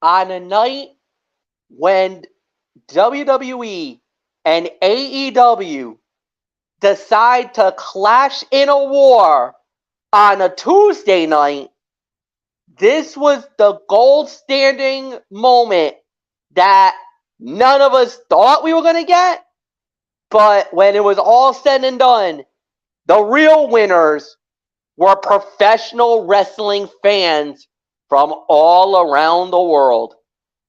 on a night when WWE and AEW decide to clash in a war on a Tuesday night, this was the gold standing moment that none of us thought we were going to get. But when it was all said and done, the real winners were professional wrestling fans from all around the world.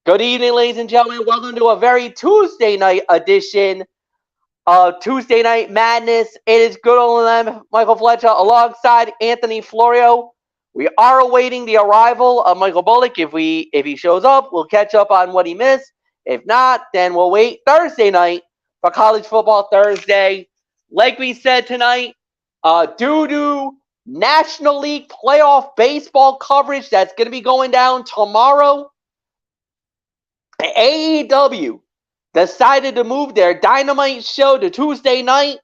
Good evening, ladies and gentlemen. Welcome to a very Tuesday night edition of Tuesday Night Madness. It is good old Michael Fletcher alongside Anthony Florio. We are awaiting the arrival of Michael Bullock. If he shows up, we'll catch up on what he missed. If not, then we'll wait Thursday night for College Football Thursday. Like we said tonight, due to National League playoff baseball coverage that's going to be going down tomorrow, AEW decided to move their Dynamite show to Tuesday night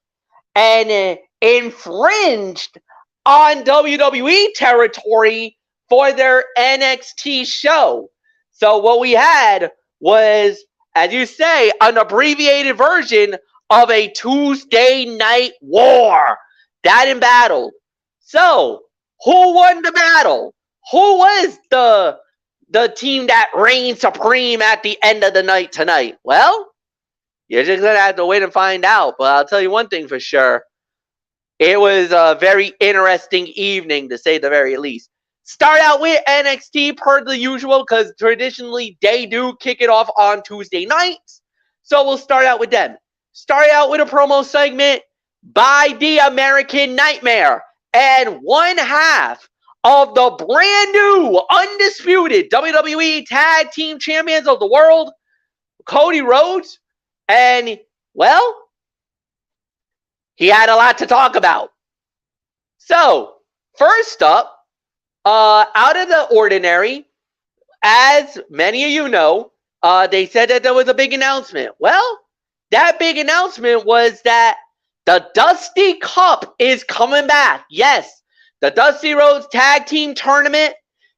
and infringed on WWE territory for their NXT show. So what we had was, as you say, an abbreviated version of a Tuesday night war that embattled. So, who won the battle? Who was the team that reigned supreme at the end of the night tonight? Well, you're just going to have to wait and find out. But I'll tell you one thing for sure. It was a very interesting evening, to say the very least. Start out with NXT per the usual, because traditionally they do kick it off on Tuesday nights. So we'll start out with them. Start out with a promo segment by the American Nightmare and one half of the brand new, undisputed WWE Tag Team Champions of the World, Cody Rhodes. And, well, he had a lot to talk about. So, first up, out of the ordinary, as many of you know, they said that there was a big announcement. Well, that big announcement was that the Dusty Cup is coming back. Yes, the Dusty Rhodes Tag Team Tournament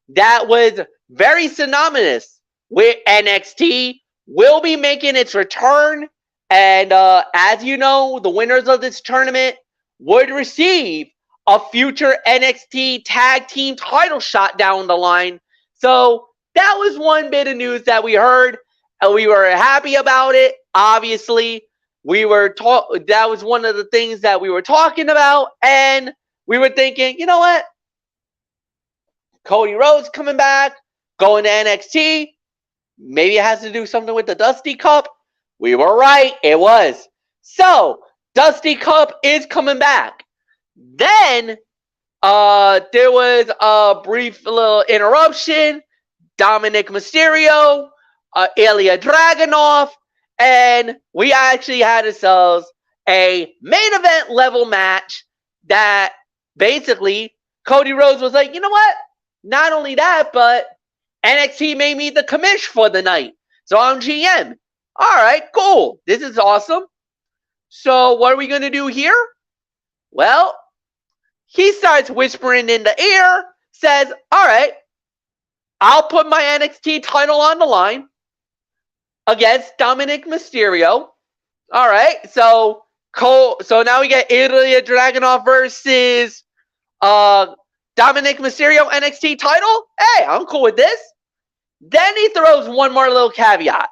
that was very synonymous with NXT will be making its return. And as you know, the winners of this tournament would receive a future NXT Tag Team title shot down the line. So that was one bit of news that we heard, and we were happy about it. Obviously, that was one of the things that we were talking about, and we were thinking, you know what? Cody Rhodes coming back, going to NXT. Maybe it has to do something with the Dusty Cup. We were right. It was. So, Dusty Cup is coming back. Then, there was a brief little interruption. Dominic Mysterio, Ilya Dragunov, and we actually had ourselves a main event level match that basically Cody Rhodes was like, you know what? Not only that, but NXT made me the commish for the night. So I'm GM. All right, cool. This is awesome. So what are we going to do here? Well, he starts whispering in the ear, says, all right, I'll put my NXT title on the line against Dominic Mysterio. All right, so now we get Ilya Dragunov versus Dominic Mysterio NXT title. Hey, I'm cool with this. Then he throws one more little caveat.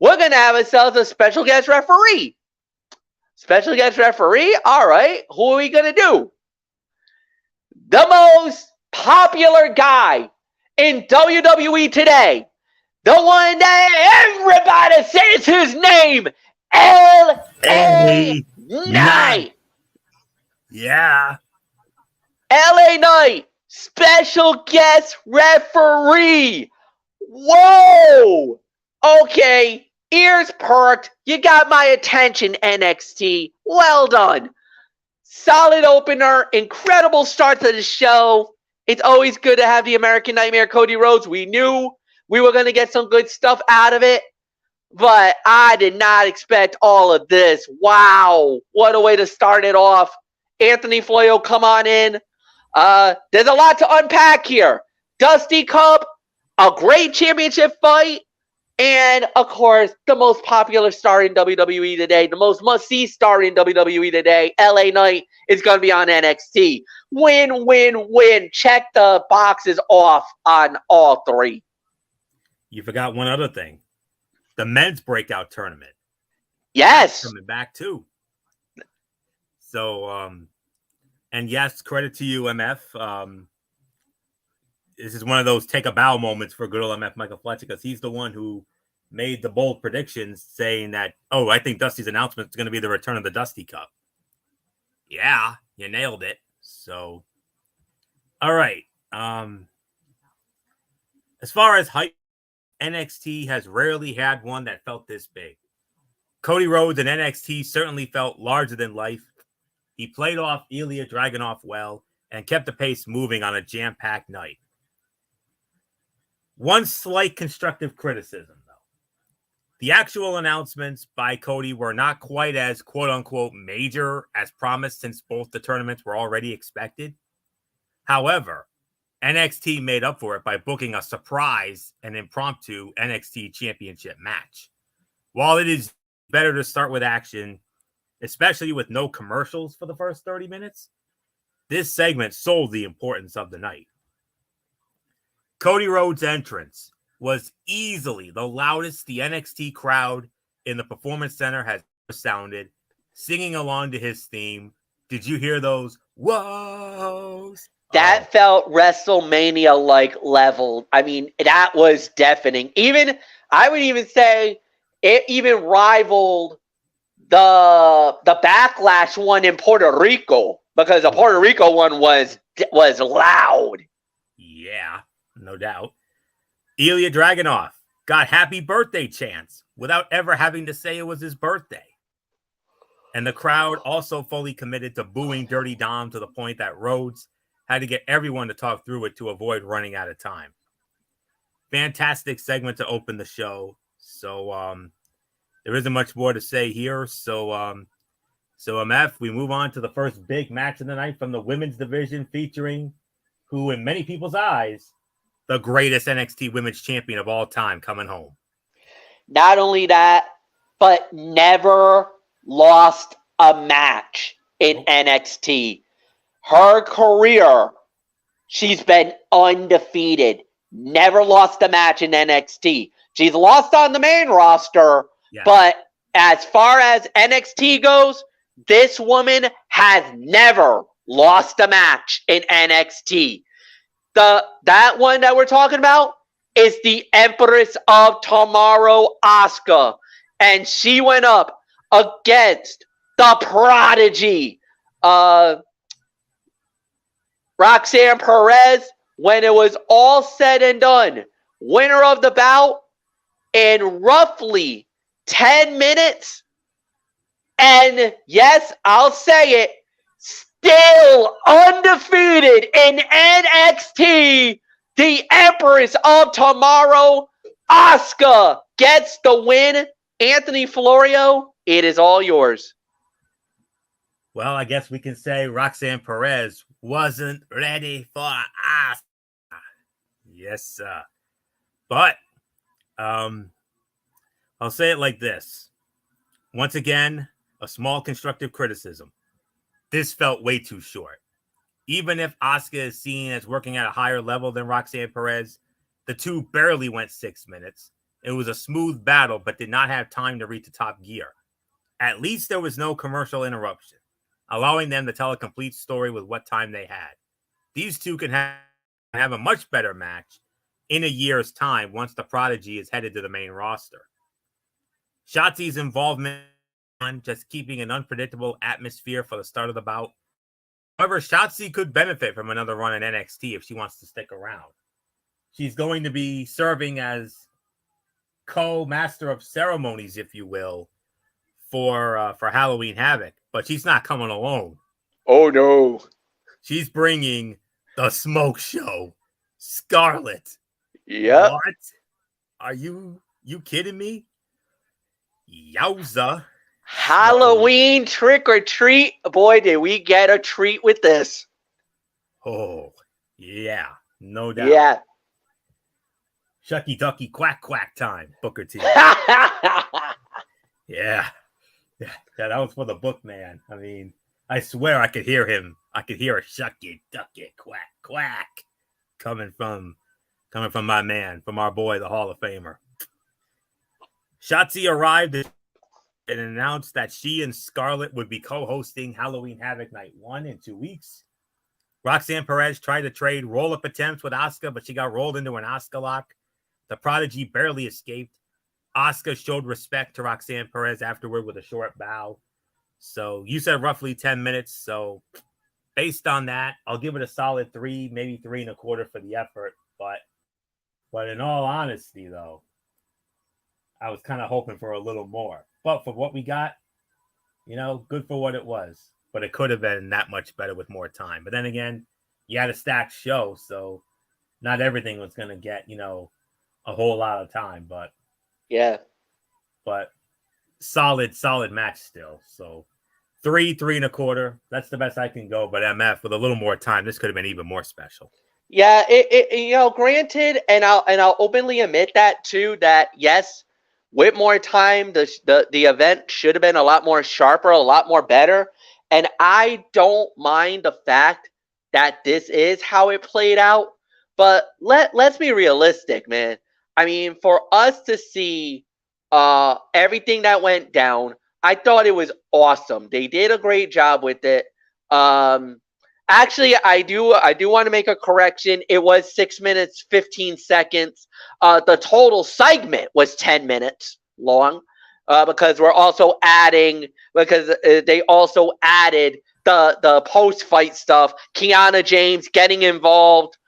We're going to have ourselves a special guest referee. Special guest referee? All right, who are we going to do? The most popular guy in WWE today. The one that everybody says his name. LA Knight. Yeah. LA Knight, special guest referee. Whoa. Okay, ears perked. You got my attention, NXT. Well done. Solid opener. Incredible start to the show. It's always good to have the American Nightmare Cody Rhodes. We knew we were going to get some good stuff out of it. But I did not expect all of this. Wow. What a way to start it off. Anthony Florio, come on in. There's a lot to unpack here. Dusty Cup, a great championship fight, and of course, the most popular star in WWE today, the most must-see star in WWE today, LA Knight, is going to be on NXT. Win, win, win. Check the boxes off on all three. You forgot one other thing. The men's breakout tournament. Yes. That's coming back too. So, and yes, credit to you, MF. This is one of those take a bow moments for good old MF Michael Fletcher, because he's the one who made the bold predictions saying that, oh, I think Dusty's announcement is going to be the return of the Dusty Cup. Yeah, you nailed it. So, all right. As far as hype, NXT has rarely had one that felt this big. Cody Rhodes and NXT certainly felt larger than life. He played off Ilya Dragunov well and kept the pace moving on a jam-packed night. One slight constructive criticism, though. The actual announcements by Cody were not quite as quote-unquote major as promised, since both the tournaments were already expected. However, NXT made up for it by booking a surprise and impromptu NXT Championship match. While it is better to start with action, especially with no commercials for the first 30 minutes, this segment sold the importance of the night. Cody Rhodes' entrance was easily the loudest the NXT crowd in the Performance Center has ever sounded, singing along to his theme. Did you hear those whoas? That felt WrestleMania-like level. I mean, that was deafening. I would even say it even rivaled the Backlash one in Puerto Rico, because the Puerto Rico one was loud. Yeah, no doubt. Ilya Dragunov got happy birthday chants without ever having to say it was his birthday. And the crowd also fully committed to booing Dirty Dom to the point that Rhodes had to get everyone to talk through it to avoid running out of time. Fantastic segment to open the show. So there isn't much more to say here. So MF, we move on to the first big match of the night from the women's division, featuring who, in many people's eyes, the greatest NXT women's champion of all time, coming home. Not only that, but never lost a match in NXT. Her career, she's been undefeated. Never lost a match in NXT. She's lost on the main roster, but as far as NXT goes, this woman has never lost a match in NXT. That one that we're talking about is the Empress of Tomorrow, Asuka. And she went up against the Prodigy, Roxanne Perez. When it was all said and done, winner of the bout in roughly 10 minutes. And yes, I'll say it, still undefeated in NXT, the Empress of Tomorrow, Asuka, gets the win. Anthony Florio, it is all yours. Well, I guess we can say Roxanne Perez wasn't ready for us. Yes, sir. But I'll say it like this. Once again, a small constructive criticism. This felt way too short. Even if Asuka is seen as working at a higher level than Roxanne Perez, the two barely went 6 minutes. It was a smooth battle, but did not have time to reach the top gear. At least there was no commercial interruption, allowing them to tell a complete story with what time they had. These two can have a much better match in a year's time once the Prodigy is headed to the main roster. Shotzi's involvement on just keeping an unpredictable atmosphere for the start of the bout. However, Shotzi could benefit from another run in NXT if she wants to stick around. She's going to be serving as co-master of ceremonies, if you will, for Halloween Havoc, but she's not coming alone. Oh no. She's bringing the Smoke Show, Scarlett. Yep. What? Are you kidding me? Yowza. Halloween trick or treat. Boy, did we get a treat with this. Oh, yeah. No doubt. Yeah. Shucky ducky quack quack time, Booker T. Yeah. Yeah, that was for the book, man. I mean, I swear I could hear him. I could hear a shucky ducky quack quack coming from my man, from our boy, the Hall of Famer. Shotzi arrived and announced that she and Scarlett would be co-hosting Halloween Havoc Night 1 in 2 weeks. Roxanne Perez tried to trade roll-up attempts with Asuka, but she got rolled into an Asuka lock. The Prodigy barely escaped. Asuka showed respect to Roxanne Perez afterward with a short bow. So you said roughly 10 minutes. So based on that, I'll give it a solid 3, maybe 3.25 for the effort. But in all honesty, though, I was kind of hoping for a little more. But for what we got, good for what it was. But it could have been that much better with more time. But then again, you had a stacked show, so not everything was going to get, a whole lot of time. But yeah. But solid match still. So 3.25. That's the best I can go. But MF, with a little more time, this could have been even more special. Yeah, it granted, and I'll openly admit that too. That yes, with more time, the event should have been a lot more sharper, a lot more better. And I don't mind the fact that this is how it played out. But let's be realistic, man. I mean, for us to see everything that went down, I thought it was awesome. They did a great job with it. Actually, I do want to make a correction. It was 6 minutes 15 seconds. The total segment was 10 minutes long. Because we're also adding, because they also added the post-fight stuff. Kiana James getting involved,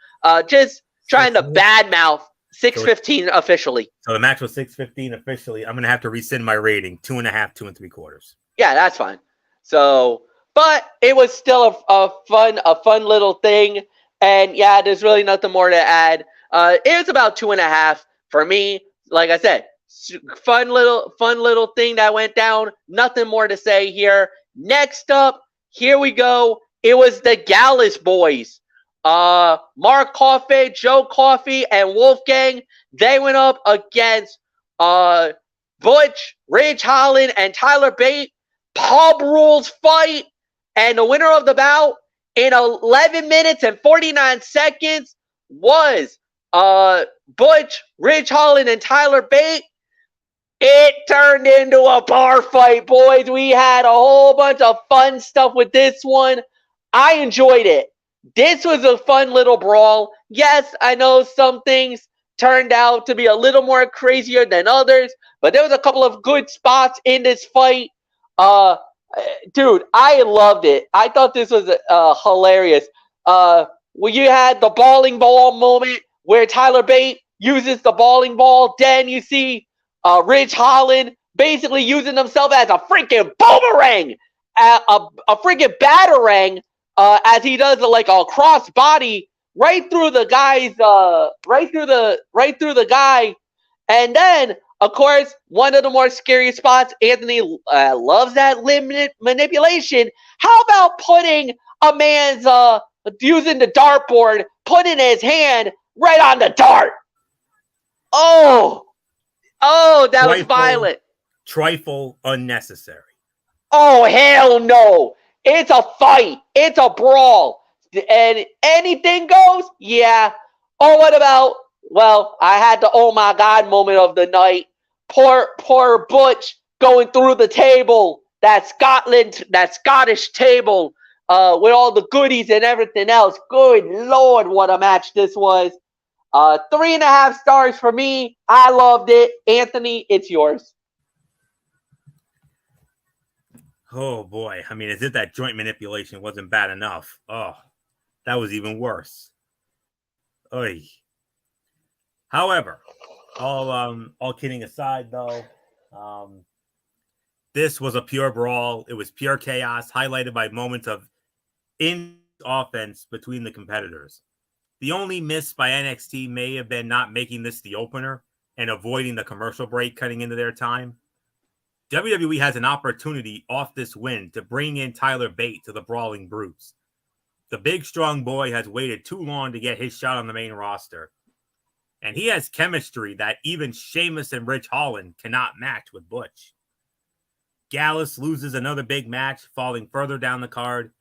just trying to badmouth 6:15 officially. So the match was 6:15 officially. I'm gonna have to rescind my rating, 2.5, 2.75. Yeah, that's fine. So, but it was still a fun little thing, and yeah, there's really nothing more to add. It was about 2.5 for me. Like I said. Fun little thing that went down. Nothing more to say here. Next up, here we go. It was the Gallus boys. Mark Coffey, Joe Coffey, and Wolfgang. They went up against Butch, Ridge Holland, and Tyler Bate. Pub rules fight. And the winner of the bout in 11 minutes and 49 seconds was Butch, Ridge Holland, and Tyler Bate. It turned into a bar fight, boys. We had a whole bunch of fun stuff with this one. I enjoyed it. This was a fun little brawl. Yes, I know some things turned out to be a little more crazier than others, but there was a couple of good spots in this fight. Dude, I loved it. I thought this was hilarious. When you had the bowling ball moment where Tyler Bate uses the bowling ball, then you see Ridge Holland basically using himself as a freaking boomerang, a freaking batarang, as he does like a cross body right through the guy's, right through the guy, and then of course one of the more scary spots. Anthony loves that limb manipulation. How about putting a man's using the dartboard, putting his hand right on the dart? Oh, that was violent. Trifle unnecessary. Oh, hell no. It's a fight. It's a brawl. And anything goes? Yeah. Oh, what about, well, I had the oh my God moment of the night. Poor Butch going through the table. That Scottish table with all the goodies and everything else. Good Lord, what a match this was. 3.5 stars for me. I loved it. Anthony, it's yours. Oh boy. I mean, as if that joint manipulation wasn't bad enough. Oh, that was even worse. Oy. However, all kidding aside though, this was a pure brawl. It was pure chaos, highlighted by moments of in offense between the competitors. The only miss by NXT may have been not making this the opener and avoiding the commercial break cutting into their time. WWE has an opportunity off this win to bring in Tyler Bate to the Brawling Brutes. The big, strong boy has waited too long to get his shot on the main roster. And he has chemistry that even Sheamus and Rich Holland cannot match with Butch. Gallus loses another big match, falling further down the card.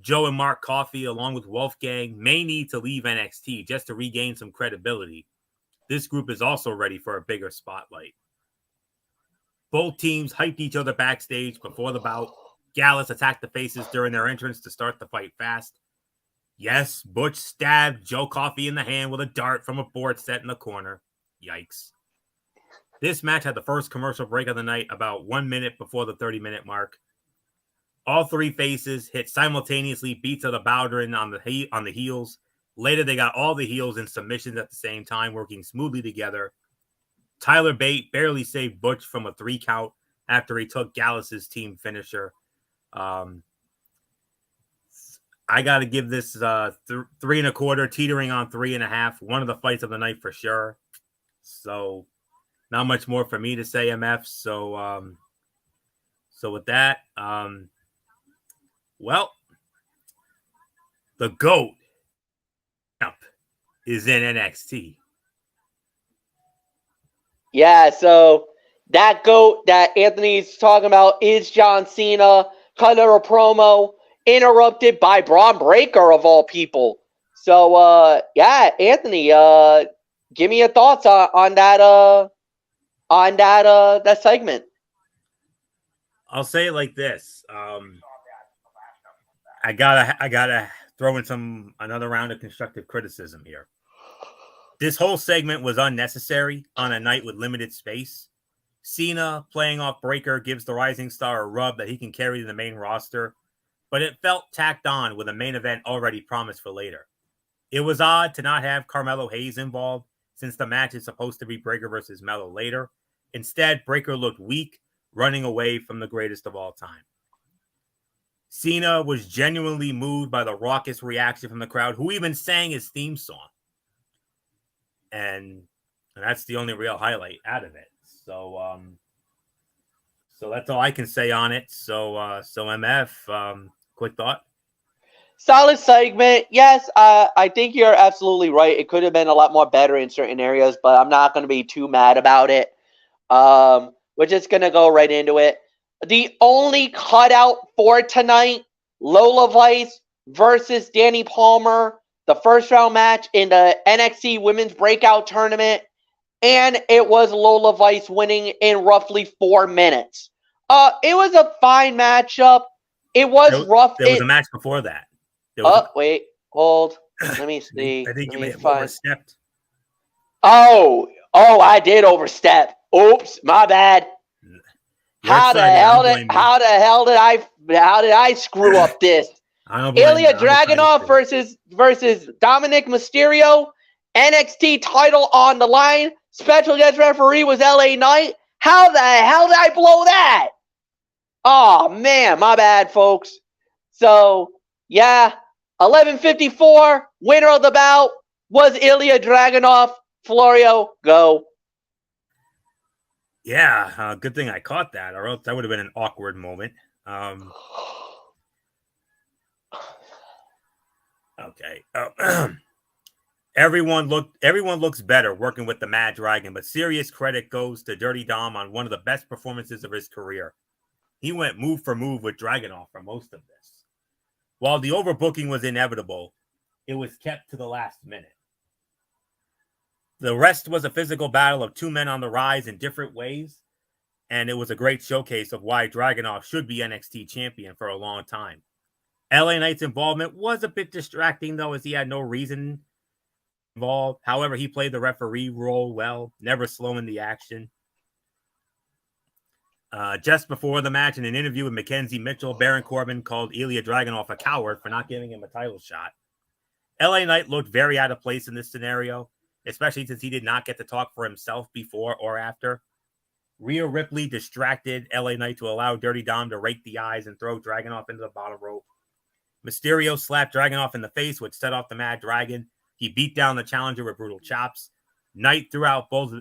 Joe and Mark Coffey, along with Wolfgang, may need to leave NXT just to regain some credibility. This group is also ready for a bigger spotlight. Both teams hyped each other backstage before the bout. Gallus attacked the faces during their entrance to start the fight fast. Yes, Butch stabbed Joe Coffey in the hand with a dart from a board set in the corner. Yikes. This match had the first commercial break of the night about 1 minute before the 30-minute mark. All three faces hit simultaneously beats of the Bowdrin on the heels. Later, they got all the heels in submissions at the same time, working smoothly together. Tyler Bate barely saved Butch from a 3 count after he took Gallus's team finisher. I got to give this 3 1/4, teetering on 3.5. One of the fights of the night for sure. So, not much more for me to say, MF. So with that, well, the GOAT is in NXT. Yeah, so that GOAT that Anthony's talking about is John Cena. Cut a promo, interrupted by Braun Breaker of all people. So yeah, Anthony, give me your thoughts on that segment. I'll say it like this. I gotta throw in another round of constructive criticism here. This whole segment was unnecessary on a night with limited space. Cena playing off Breaker gives the Rising Star a rub that he can carry to the main roster, but it felt tacked on with a main event already promised for later. It was odd to not have Carmelo Hayes involved since the match is supposed to be Breaker versus Melo later. Instead, Breaker looked weak, running away from the greatest of all time. Cena was genuinely moved by the raucous reaction from the crowd, who even sang his theme song. And that's the only real highlight out of it. So that's all I can say on it. So MF, quick thought. Solid segment. Yes, I think you're absolutely right. It could have been a lot more better in certain areas, but I'm not going to be too mad about it. We're just going to go right into it. The only cutout for tonight, Lola Vice versus Danny Palmer, the first round match in the NXT Women's Breakout Tournament, and it was Lola Vice winning in roughly 4 minutes. It was a fine matchup. It was rough. There was a match before that. Wait, hold. Let me see. I think you may have overstepped. Oh, I did overstep. Oops, my bad. How the hell did I screw up this? Ilya Dragunov versus Dominic Mysterio. NXT title on the line. Special guest referee was LA Knight. How the hell did I blow that? Oh man, my bad, folks. So yeah, 11:54. Winner of the bout was Ilya Dragunov. Florio, go. Yeah, good thing I caught that, or else that would have been an awkward moment. Okay. Everyone looks better working with the Mad Dragon, but serious credit goes to Dirty Dom on one of the best performances of his career. He went move for move with Dragunov for most of this. While the overbooking was inevitable, it was kept to the last minute. The rest was a physical battle of two men on the rise in different ways, and it was a great showcase of why Dragunov should be NXT champion for a long time. LA Knight's involvement was a bit distracting, though, as he had no reason involved. However, he played the referee role well, never slowing the action. Just before the match, in an interview with Mackenzie Mitchell, Baron Corbin called Ilya Dragunov a coward for not giving him a title shot. LA Knight looked very out of place in this scenario, especially since he did not get to talk for himself before or after. Rhea Ripley distracted LA Knight to allow Dirty Dom to rake the eyes and throw Dragunov into the bottom rope. Mysterio slapped Dragunov in the face, which set off the Mad Dragon. He beat down the challenger with brutal chops. Knight threw out both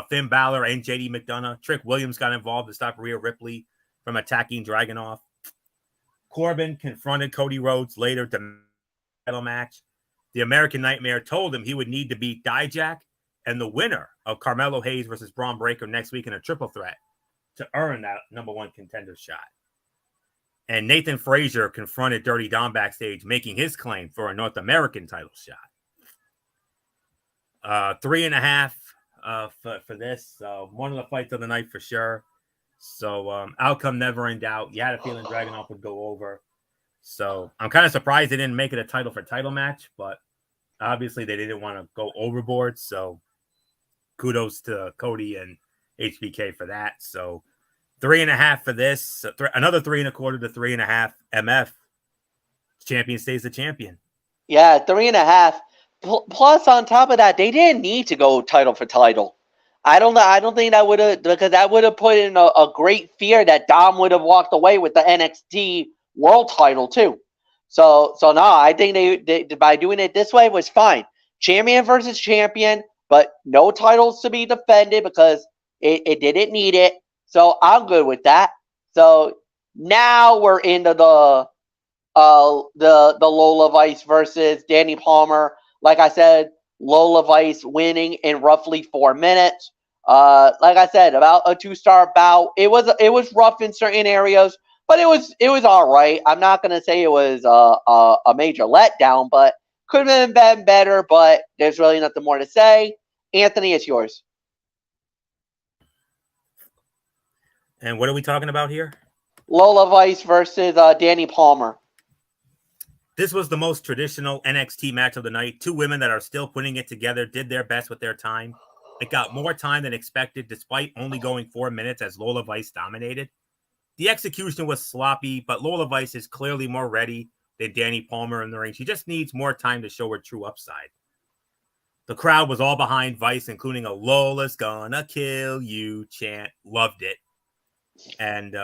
Finn Balor and JD McDonough. Trick Williams got involved to stop Rhea Ripley from attacking Dragunov. Corbin confronted Cody Rhodes later to title match. the American Nightmare told him he would need to beat Dijak and the winner of Carmelo Hayes versus Braun Breaker next week in a triple threat to earn that _1 contender shot. And Nathan Frazier confronted Dirty Dom backstage, making his claim for a North American title shot. 3.5 for this. One of the fights of the night for sure. So outcome never in doubt. You had a feeling Dragunov would go over. So I'm kind of surprised they didn't make it a title for title match, but obviously they didn't want to go overboard. So kudos to Cody and HBK for that. So 3.5 for this. Another 3.25 to 3.5. MF. Champion stays the champion. Yeah, 3.5. Plus, on top of that, they didn't need to go title for title. I don't think that would have, because that would have put in a great fear that Dom would have walked away with the NXT World Title too. So no, I think they by doing it this way was fine. Champion versus champion, but no titles to be defended because it didn't need it. So I'm good with that. So now we're into the Lola Vice versus Danny Palmer. Like I said, Lola Vice winning in roughly 4 minutes. Like I said, about a 2-star bout. It was rough in certain areas, but it was all right. I'm not gonna say it was a major letdown, but could have been better. But there's really nothing more to say. Anthony, it's yours. And what are we talking about here? Lola Vice versus Danny Palmer. This was the most traditional NXT match of the night. Two women that are still putting it together did their best with their time. It got more time than expected, despite only going 4 minutes as Lola Vice dominated. The execution was sloppy, but Lola Vice is clearly more ready than Danny Palmer in the ring. She just needs more time to show her true upside. The crowd was all behind Vice, including a Lola's gonna kill you chant. Loved it. And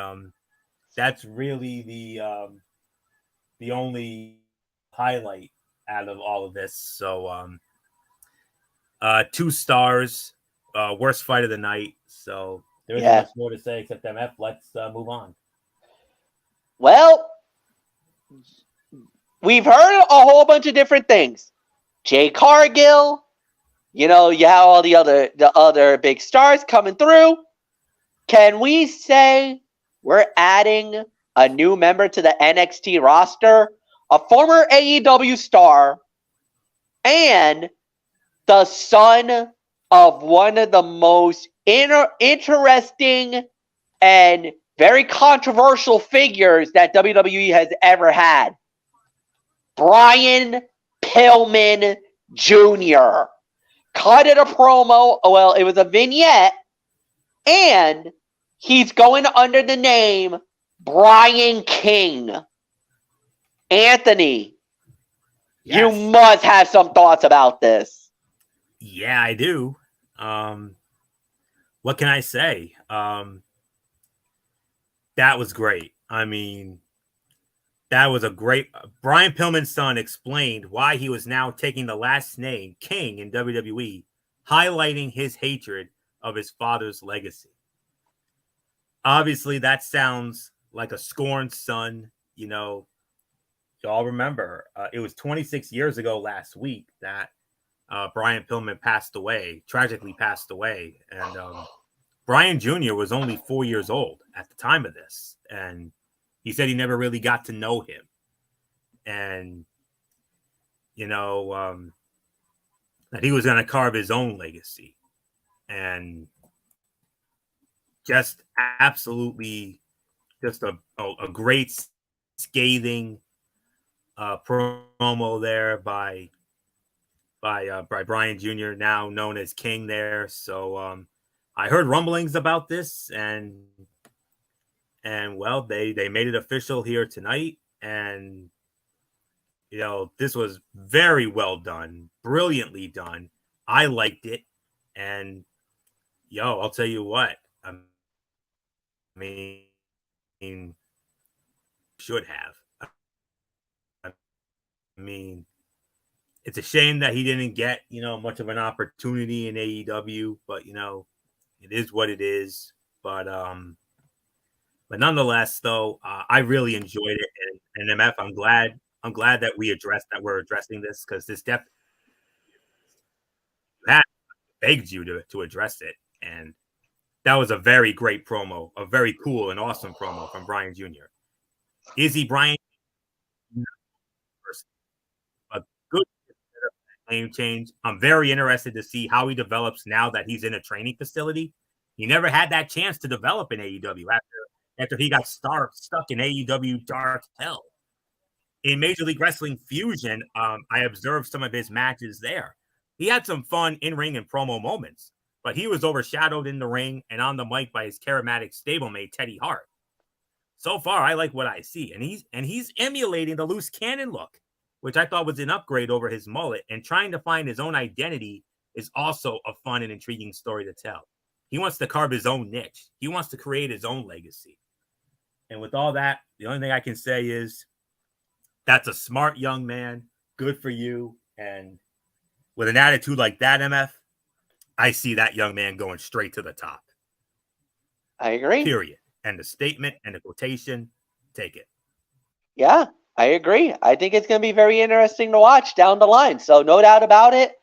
that's really the only highlight out of all of this. So 2 stars, worst fight of the night. So there isn't much more to say except MF. Let's move on. Well, we've heard a whole bunch of different things. Jay Cargill, you have all the other big stars coming through. Can we say we're adding a new member to the NXT roster, a former AEW star, and the son of one of the most interesting and very controversial figures that WWE has ever had? Brian Pillman Jr. cut a promo. Well, it was a vignette, and he's going under the name Brian King. Anthony, yes. You must have some thoughts about this. Yeah, I do. What can I say? That was great. I mean, that was a great... Brian Pillman's son explained why he was now taking the last name King in WWE, highlighting his hatred of his father's legacy. Obviously, that sounds like a scorned son. Y'all remember, it was 26 years ago last week that Brian Pillman tragically passed away. And Brian Jr. was only 4 years old at the time of this. And he said he never really got to know him. And, that he was going to carve his own legacy. And just absolutely just a great scathing promo there by Brian Jr., now known as King there. So I heard rumblings about this, and well, they made it official here tonight. And this was very well done, brilliantly done. I liked it. And I'll tell you what, I mean, should have. I mean, it's a shame that he didn't get, much of an opportunity in AEW, but it is what it is. But nonetheless, though, I really enjoyed it. And MF, I'm glad I'm glad that we're addressing this, because this definitely that begged you to address it. And that was a very great promo, a very cool and awesome promo from Bryan Jr. Izzy Bryan, a good name change. I'm very interested to see how he develops now that he's in a training facility. He never had that chance to develop in AEW after he got stuck in AEW Dark Hell. In Major League Wrestling Fusion, I observed some of his matches there. He had some fun in-ring and promo moments, but he was overshadowed in the ring and on the mic by his charismatic stablemate, Teddy Hart. So far, I like what I see, and he's emulating the loose cannon look, which I thought was an upgrade over his mullet, and trying to find his own identity is also a fun and intriguing story to tell. He wants to carve his own niche. He wants to create his own legacy. And with all that, the only thing I can say is that's a smart young man. Good for you. And with an attitude like that, MF, I see that young man going straight to the top. I agree. Period. And the statement and the quotation, take it. Yeah, I agree. I think it's going to be very interesting to watch down the line. So no doubt about it.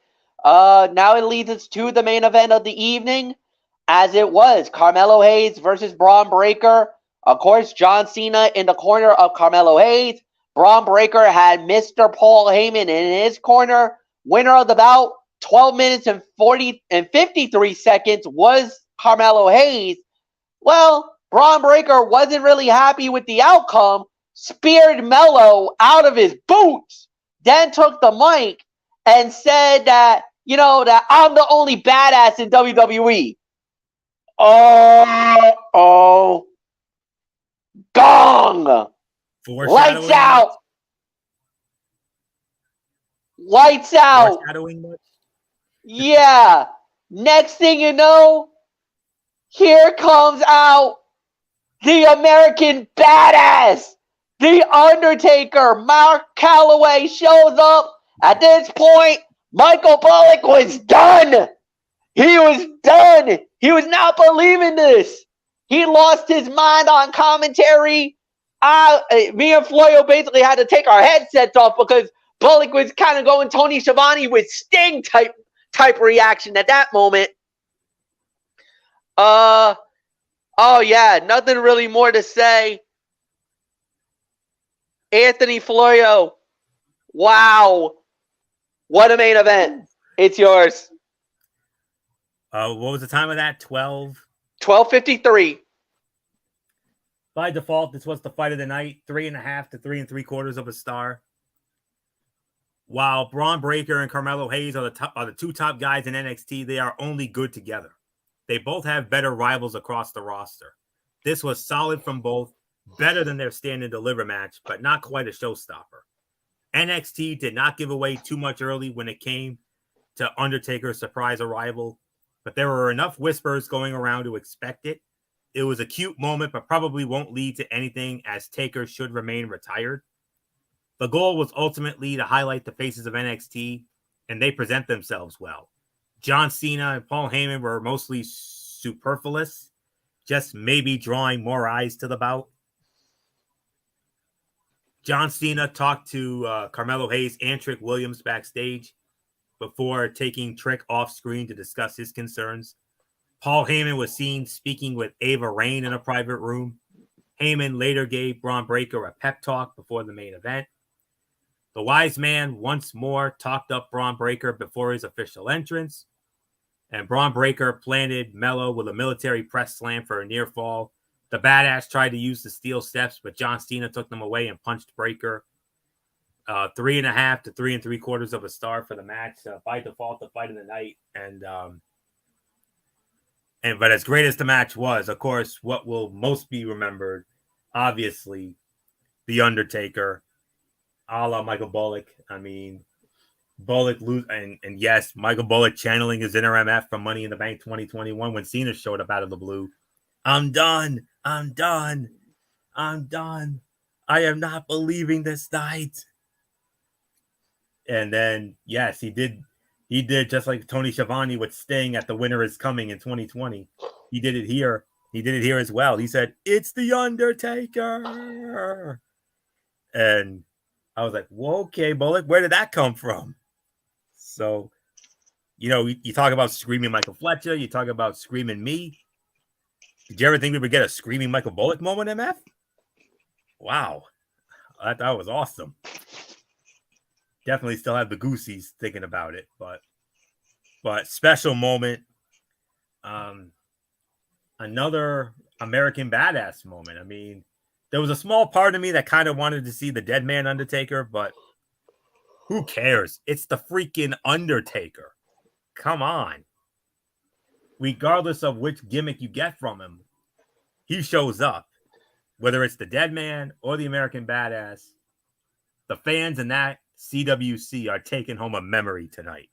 Now it leads us to the main event of the evening, as it was Carmelo Hayes versus Braun Breaker. Of course, John Cena in the corner of Carmelo Hayes. Braun Breaker had Mr. Paul Heyman in his corner. Winner of the bout, 12 minutes and 53 seconds, was Carmelo Hayes. Well, Braun Breaker wasn't really happy with the outcome, speared Melo out of his boots, then took the mic and said that, that I'm the only badass in WWE. Oh. Gong! Lights out! Lights out! Foreshadowing much? Yeah. Next thing you know, here comes out the American badass, The Undertaker. Mark Calloway shows up. At this point, Michael Bullock was done. He was done. He was not believing this. He lost his mind on commentary. Me and Floyo basically had to take our headsets off because Bullock was kind of going Tony Schiavone with Sting type reaction at that moment. Oh yeah, nothing really more to say. Anthony Floyo, wow, what a main event! It's yours. What was the time of that? 12:53. By default, this was the fight of the night. 3.5 to 3 3/4 of a star. While Braun Breaker and Carmelo Hayes are the two top guys in NXT, they are only good together. They both have better rivals across the roster. This was solid from both, better than their stand and deliver match, but not quite a showstopper. NXT did not give away too much early when it came to Undertaker's surprise arrival, but there were enough whispers going around to expect it. It was a cute moment, but probably won't lead to anything, as Taker should remain retired. The goal was ultimately to highlight the faces of NXT, and they present themselves well. John Cena and Paul Heyman were mostly superfluous, just maybe drawing more eyes to the bout. John Cena talked to Carmelo Hayes and Trick Williams backstage before taking Trick off screen to discuss his concerns. Paul Heyman was seen speaking with Ava Raine in a private room. Heyman later gave Braun Breaker a pep talk before the main event. The wise man once more talked up Braun Breaker before his official entrance, and Braun Breaker planted Melo with a military press slam for a near fall. The badass tried to use the steel steps, but John Cena took them away and punched Breaker. 3.5 to 3 3/4 of a star for the match. By default, the fight of the night. But as great as the match was, of course, what will most be remembered, obviously, The Undertaker, a la Michael Bullock. I mean, Bullock and yes, Michael Bullock channeling his inner MF from Money in the Bank 2021 when Cena showed up out of the blue. I'm done. I'm done. I'm done. I am not believing this night. And then, yes, he did just like Tony Schiavone with Sting at The Winner Is Coming in 2020. He did it here. He did it here as well. He said, "It's The Undertaker." And I was like, well, okay, Bullock, where did that come from? So, you talk about screaming Michael Fletcher, you talk about screaming me. Did you ever think we would get a screaming Michael Bullock moment, MF? Wow. That was awesome. Definitely still have the goosies thinking about it, but special moment. Another American Badass moment. I mean, there was a small part of me that kind of wanted to see the Dead Man Undertaker, but who cares? It's the freaking Undertaker. Come on. Regardless of which gimmick you get from him, he shows up. Whether it's the Dead Man or the American Badass, the fans in that CWC are taking home a memory tonight.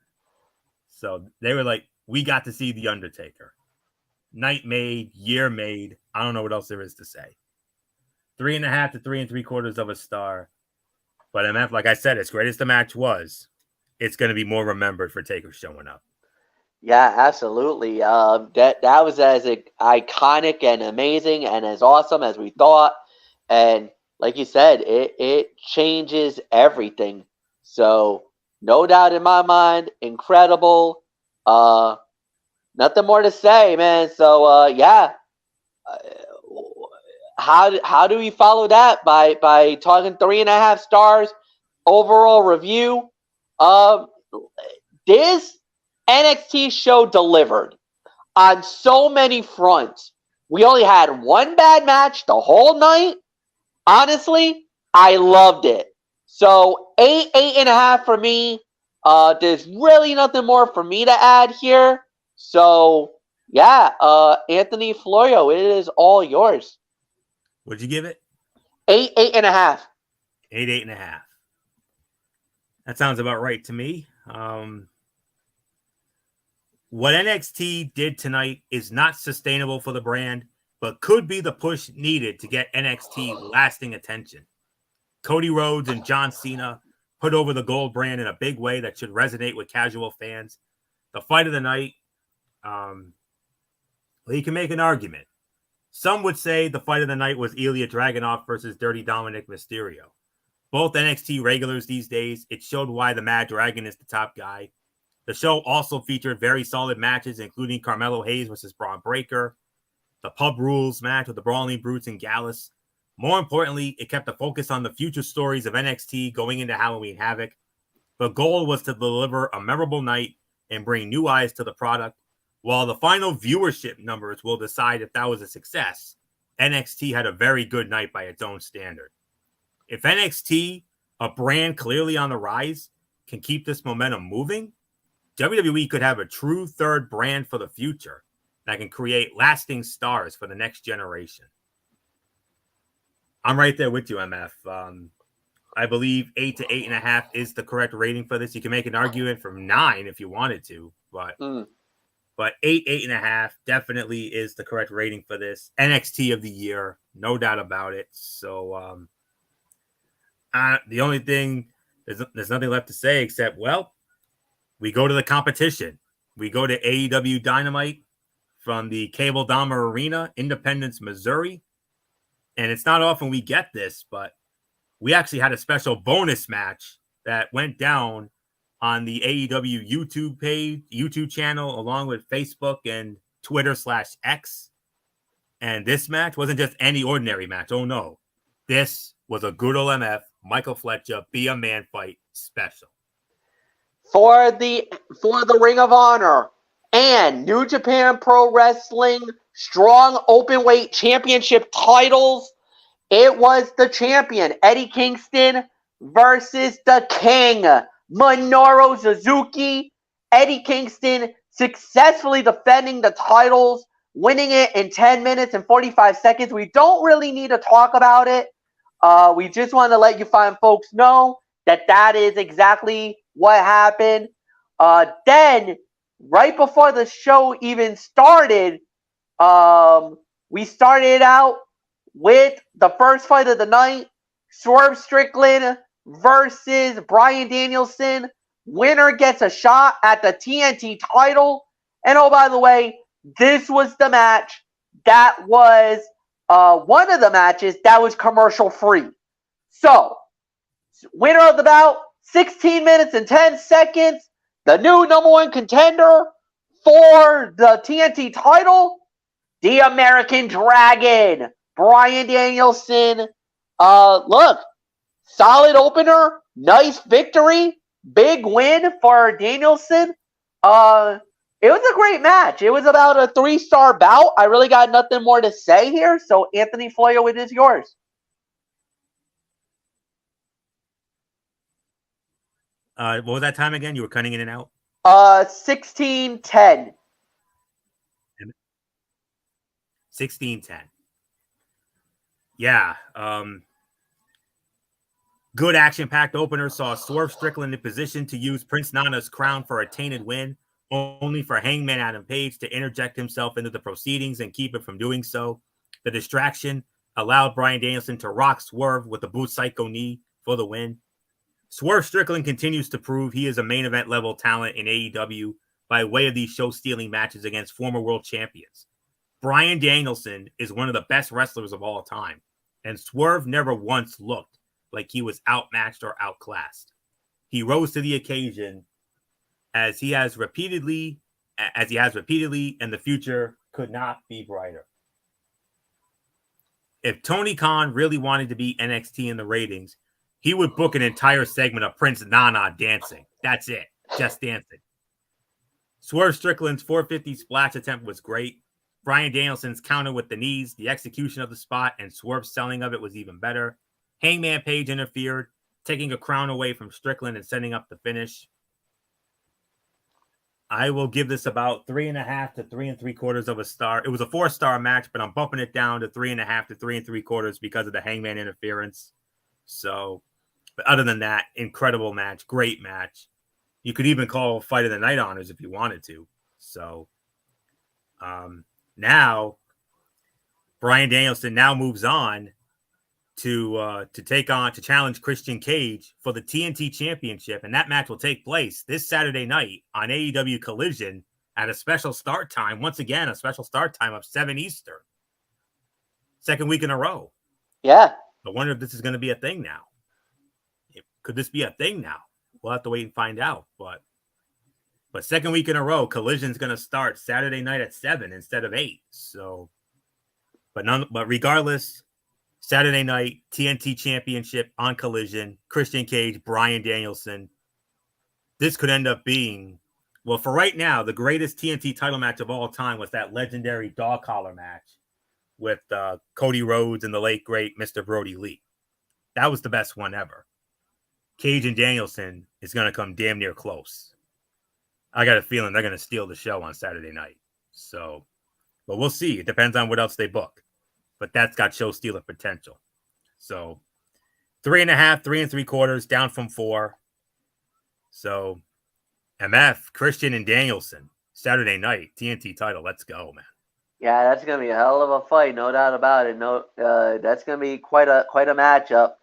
So they were like, we got to see the Undertaker. Night made, year made. I don't know what else there is to say. 3.5 to 3 3/4 of a star. But MF, like I said, as great as the match was, it's going to be more remembered for Taker showing up. Yeah, absolutely. That was as iconic and amazing and as awesome as we thought. And like you said, it changes everything. So no doubt in my mind, incredible. Nothing more to say, man. So yeah. How do we follow that? By talking 3.5 stars overall review. This NXT show delivered on so many fronts. We only had one bad match the whole night. Honestly, I loved it. So 8.5 for me. There's really nothing more for me to add here. So yeah, Anthony Florio, it is all yours. What'd you give it? 8.5. 8.5. That sounds about right to me. What NXT did tonight is not sustainable for the brand, but could be the push needed to get NXT lasting attention. Cody Rhodes and John Cena put over the Gold brand in a big way that should resonate with casual fans. The fight of the night, you can make an argument. Some would say the fight of the night was Ilya Dragunov versus Dirty Dominic Mysterio. Both NXT regulars these days, it showed why the Mad Dragon is the top guy. The show also featured very solid matches, including Carmelo Hayes versus Braun Breaker, the Pub Rules match with the Brawling Brutes and Gallus. More importantly, it kept the focus on the future stories of NXT going into Halloween Havoc. The goal was to deliver a memorable night and bring new eyes to the product. While the final viewership numbers will decide if that was a success, NXT had a very good night by its own standard. If NXT, a brand clearly on the rise, can keep this momentum moving, WWE could have a true third brand for the future that can create lasting stars for the next generation. I'm right there with you, MF. I believe 8 to 8.5 is the correct rating for this. You can make an argument from 9 if you wanted to, but 8.5 definitely is the correct rating for this. NXT of the year, no doubt about it. So the only thing, there's nothing left to say except, well, we go to the competition. We go to AEW Dynamite from the Cable Dahmer Arena, Independence, Missouri. And it's not often we get this, but we actually had a special bonus match that went down on the AEW YouTube page, YouTube channel, along with Facebook and Twitter/X. And this match wasn't just any ordinary match. Oh no. This was a good old MF, Michael Fletcher, Be a Man fight special. For the Ring of Honor and New Japan Pro Wrestling Strong Openweight Championship titles, it was the champion, Eddie Kingston, versus the King, Minoru Suzuki. Eddie Kingston successfully defending the titles, winning it in 10 minutes and 45 seconds. We don't really need to talk about it. We just want to let you fine folks know that is exactly what happened. Then, right before the show even started, we started out with the first fight of the night, Swerve Strickland versus Bryan Danielson. Winner gets a shot at the TNT title. And oh, by the way, this was the match that was one of the matches that was commercial free. So, Winner of the bout, 16 minutes and 10 seconds. The new number one contender for the TNT title, the American Dragon, Bryan Danielson. Look, solid opener, nice victory, big win for Danielson. It was a great match. It was about a 3-star bout. I really got nothing more to say here. So, Anthony Floyo, it is yours. What was that time again? You were cutting in and out. 16:10. 16:10. Yeah. Good action-packed opener saw Swerve Strickland in position to use Prince Nana's crown for a tainted win, only for Hangman Adam Page to interject himself into the proceedings and keep it from doing so. The distraction allowed Bryan Danielson to rock Swerve with the boot psycho knee for the win. Swerve Strickland continues to prove he is a main event level talent in AEW by way of these show-stealing matches against former world champions. Bryan Danielson is one of the best wrestlers of all time, and Swerve never once looked like he was outmatched or outclassed. He rose to the occasion as he has repeatedly, and the future could not be brighter. If Tony Khan really wanted to beat NXT in the ratings, he would book an entire segment of Prince Nana dancing. That's it. Just dancing. Swerve Strickland's 450 splash attempt was great. Bryan Danielson's counter with the knees, the execution of the spot, and Swerve's selling of it was even better. Hangman Page interfered, taking a crown away from Strickland and setting up the finish. I will give this about 3.5 to 3 3/4 of a star. It was a 4-star match, but I'm bumping it down to 3.5 to 3 3/4 because of the Hangman interference. So, but other than that, incredible match, great match. You could even call Fight of the Night honors if you wanted to. So, now Bryan Danielson now moves on to challenge Christian Cage for the TNT Championship, and that match will take place this Saturday night on AEW Collision at a special start time. Once again, a special start time of 7 Eastern. Second week in a row. Yeah. I wonder if this is going to be a thing now. Could this be a thing now? We'll have to wait and find out. But second week in a row, Collision's going to start Saturday night at 7 instead of 8. So, but regardless, Saturday night, TNT Championship on Collision, Christian Cage, Bryan Danielson. This could end up being, well, for right now, the greatest TNT title match of all time was that legendary dog collar match with Cody Rhodes and the late, great Mr. Brody Lee. That was the best one ever. Cage and Danielson is going to come damn near close. I got a feeling they're going to steal the show on Saturday night. So, but we'll see. It depends on what else they book. But that's got show stealer potential. So 3.5, 3 3/4, down from 4. So MF, Christian, and Danielson, Saturday night, TNT title. Let's go, man. Yeah, that's gonna be a hell of a fight, no doubt about it. That's gonna be quite a matchup.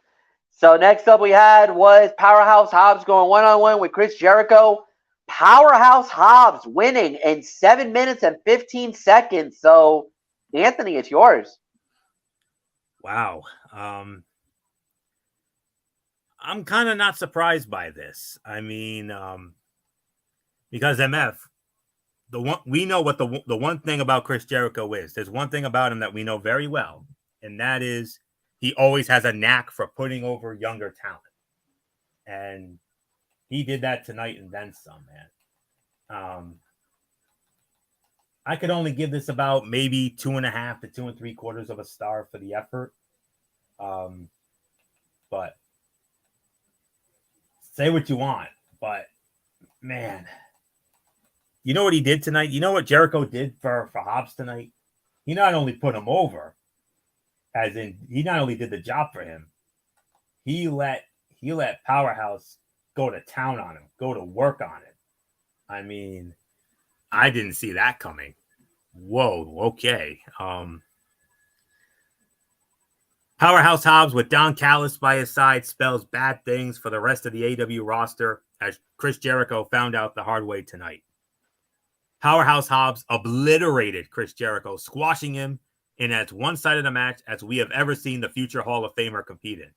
So next up we had was Powerhouse Hobbs going 1-on-1 with Chris Jericho. Powerhouse Hobbs winning in 7 minutes and 15 seconds. So Anthony, it's yours. Wow. I'm kind of not surprised by this. I mean, because MF, we know what the one thing about Chris Jericho is. There's one thing about him that we know very well, and that is he always has a knack for putting over younger talent. And he did that tonight and then some, man. I could only give this about maybe 2.5 to 2 3/4 of a star for the effort. But say what you want, but man, you know what he did tonight? You know what Jericho did for Hobbs tonight? He not only put him over, as in he not only did the job for him, he let Powerhouse go to town on him, go to work on it. I mean, I didn't see that coming. Whoa, okay. Powerhouse Hobbs with Don Callis by his side spells bad things for the rest of the AEW roster, as Chris Jericho found out the hard way tonight. Powerhouse Hobbs obliterated Chris Jericho, squashing him in as one-sided a match as we have ever seen the future Hall of Famer compete in.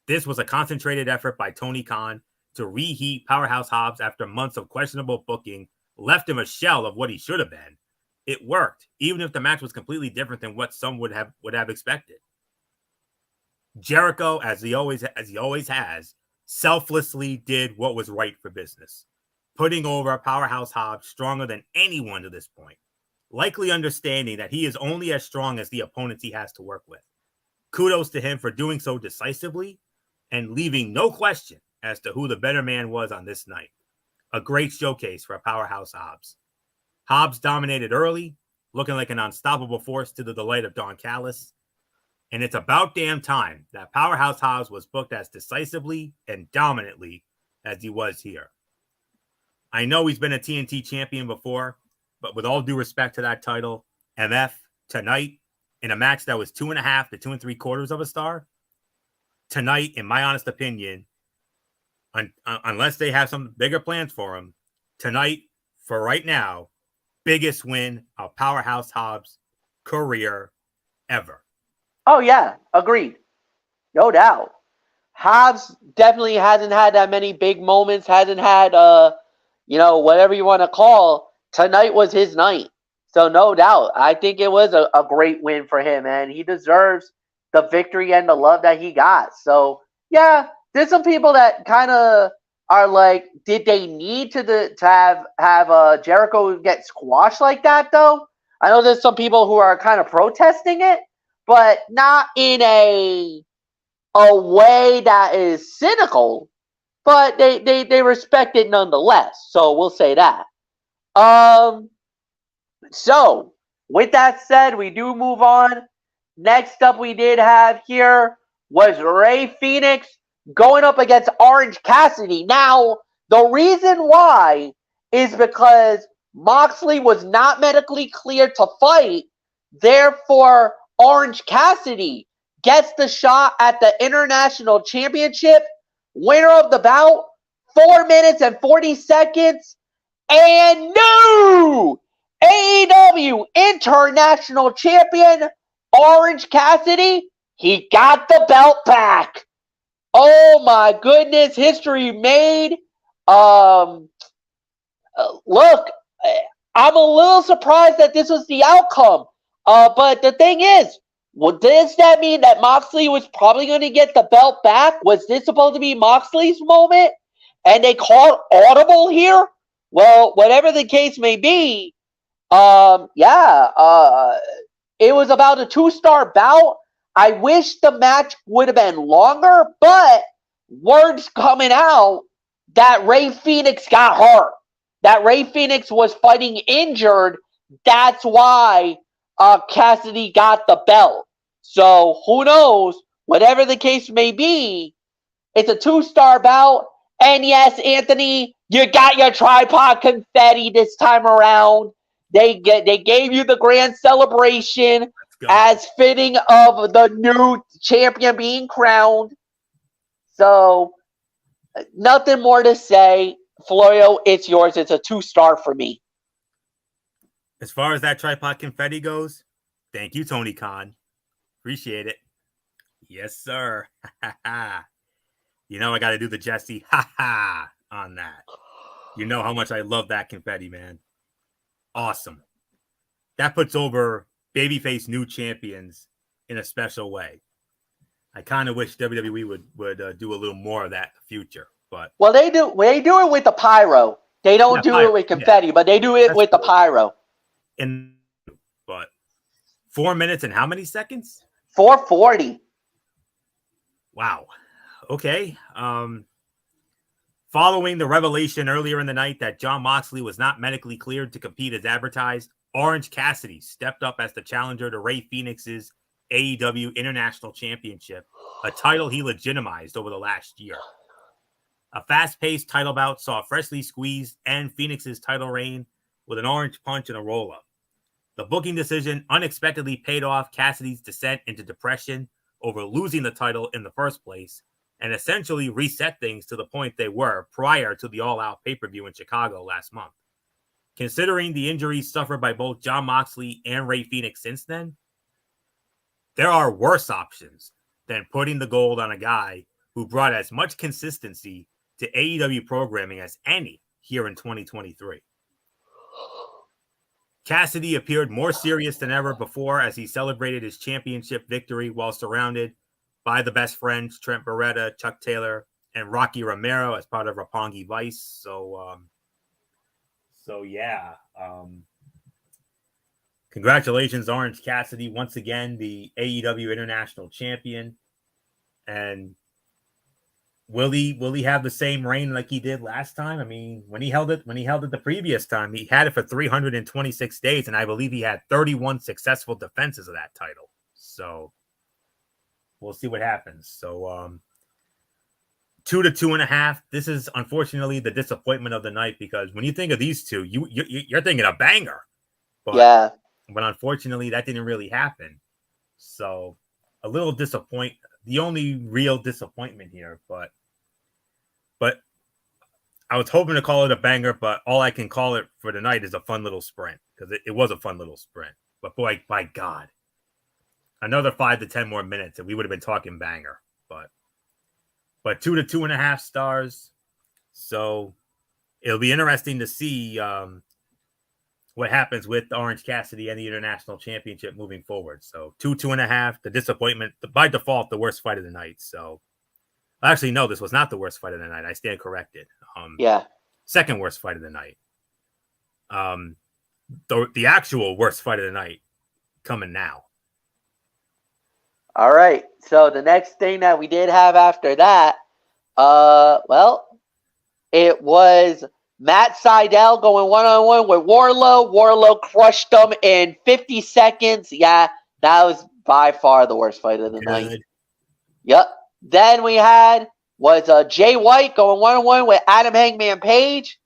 This was a concentrated effort by Tony Khan to reheat Powerhouse Hobbs after months of questionable booking left him a shell of what he should have been. It worked, even if the match was completely different than what some would have expected. Jericho, as he always has, selflessly did what was right for business, putting over Powerhouse Hobbs stronger than anyone to this point, likely understanding that he is only as strong as the opponents he has to work with. Kudos to him for doing so decisively and leaving no question as to who the better man was on this night. A great showcase for Powerhouse Hobbs. Hobbs dominated early, looking like an unstoppable force to the delight of Don Callis. And it's about damn time that Powerhouse Hobbs was booked as decisively and dominantly as he was here. I know he's been a TNT champion before, but with all due respect to that title, MF, tonight, in a match that was 2.5 to 2 3/4 of a star, tonight, in my honest opinion, unless they have some bigger plans for him, tonight, for right now, biggest win of Powerhouse Hobbs' career ever. Oh, yeah. Agreed. No doubt. Hobbs definitely hasn't had that many big moments, hasn't had, whatever you want to call. Tonight was his night. So, no doubt. I think it was a great win for him, and he deserves the victory and the love that he got. So, yeah, there's some people that kind of are like, did they need to have Jericho get squashed like that, though? I know there's some people who are kind of protesting it, but not in a way that is cynical, but they respect it nonetheless. So we'll say that. So with that said, we do move on. Next up we did have here was Rey Fenix going up against Orange Cassidy. Now, the reason why is because Moxley was not medically cleared to fight. Therefore, Orange Cassidy gets the shot at the International Championship. Winner of the bout, 4 minutes and 40 seconds. And new AEW International Champion, Orange Cassidy. He got the belt back. Oh my goodness, history made. Look, I'm a little surprised that this was the outcome. But the thing is, does that mean that Moxley was probably going to get the belt back? Was this supposed to be Moxley's moment? And they called audible here? Well, whatever the case may be, it was about a 2-star bout. I wish the match would have been longer, but word's coming out that Rey Fenix got hurt. That Rey Fenix was fighting injured. That's why Cassidy got the belt. So who knows? Whatever the case may be, it's a 2-star bout. And yes, Anthony, you got your tripod confetti this time around. They gave you the grand celebration as fitting of the new champion being crowned. So nothing more to say. Florio, it's yours. It's a 2-star for me. As far as that tripod confetti goes, thank you, Tony Khan. Appreciate it. Yes, sir. You know I got to do the Jesse on that. You know how much I love that confetti, man. Awesome. That puts over babyface new champions in a special way. I kind of wish WWE would do a little more of that in the future. But well, they do it with the pyro. They don't do it with confetti, but they do it with the pyro. But 4 minutes and how many seconds? 4:40. Wow. Okay. Following the revelation earlier in the night that Jon Moxley was not medically cleared to compete as advertised, Orange Cassidy stepped up as the challenger to Rey Fenix's AEW International Championship, a title he legitimized over the last year. A fast-paced title bout saw freshly squeezed and Phoenix's title reign with an orange punch and a roll-up. The booking decision unexpectedly paid off Cassidy's descent into depression over losing the title in the first place and essentially reset things to the point they were prior to the all-out pay-per-view in Chicago last month. Considering the injuries suffered by both Jon Moxley and Rey Fenix since then, there are worse options than putting the gold on a guy who brought as much consistency to AEW programming as any here in 2023. Cassidy appeared more serious than ever before as he celebrated his championship victory while surrounded by the best friends Trent Beretta, Chuck Taylor, and Rocky Romero as part of Roppongi Vice. So yeah. Congratulations, Orange Cassidy, once again the AEW International Champion. And will he have the same reign like he did last time? I mean, when he held it the previous time, he had it for 326 days, and I believe he had 31 successful defenses of that title. So we'll see what happens. So 2 to 2.5. This is unfortunately the disappointment of the night, because when you think of these two, you're thinking a banger. But unfortunately, that didn't really happen. So a little disappoint. The only real disappointment here, but I was hoping to call it a banger, but all I can call it for tonight is a fun little sprint, because it was a fun little sprint. But boy, by God, another 5 to 10 more minutes and we would have been talking banger. But 2 to 2.5 stars. So it'll be interesting to see what happens with Orange Cassidy and the International Championship moving forward. So 2.5, the disappointment, by default, the worst fight of the night. So actually, no, this was not the worst fight of the night. I stand corrected. Second worst fight of the night. The actual worst fight of the night coming now. All right. So the next thing that we did have after that, it was Matt Sydal going one-on-one with Wardlow. Wardlow crushed him in 50 seconds. Yeah, that was by far the worst fight of the night. Yep. Then we had Jay White going one-on-one with Adam Hangman Page.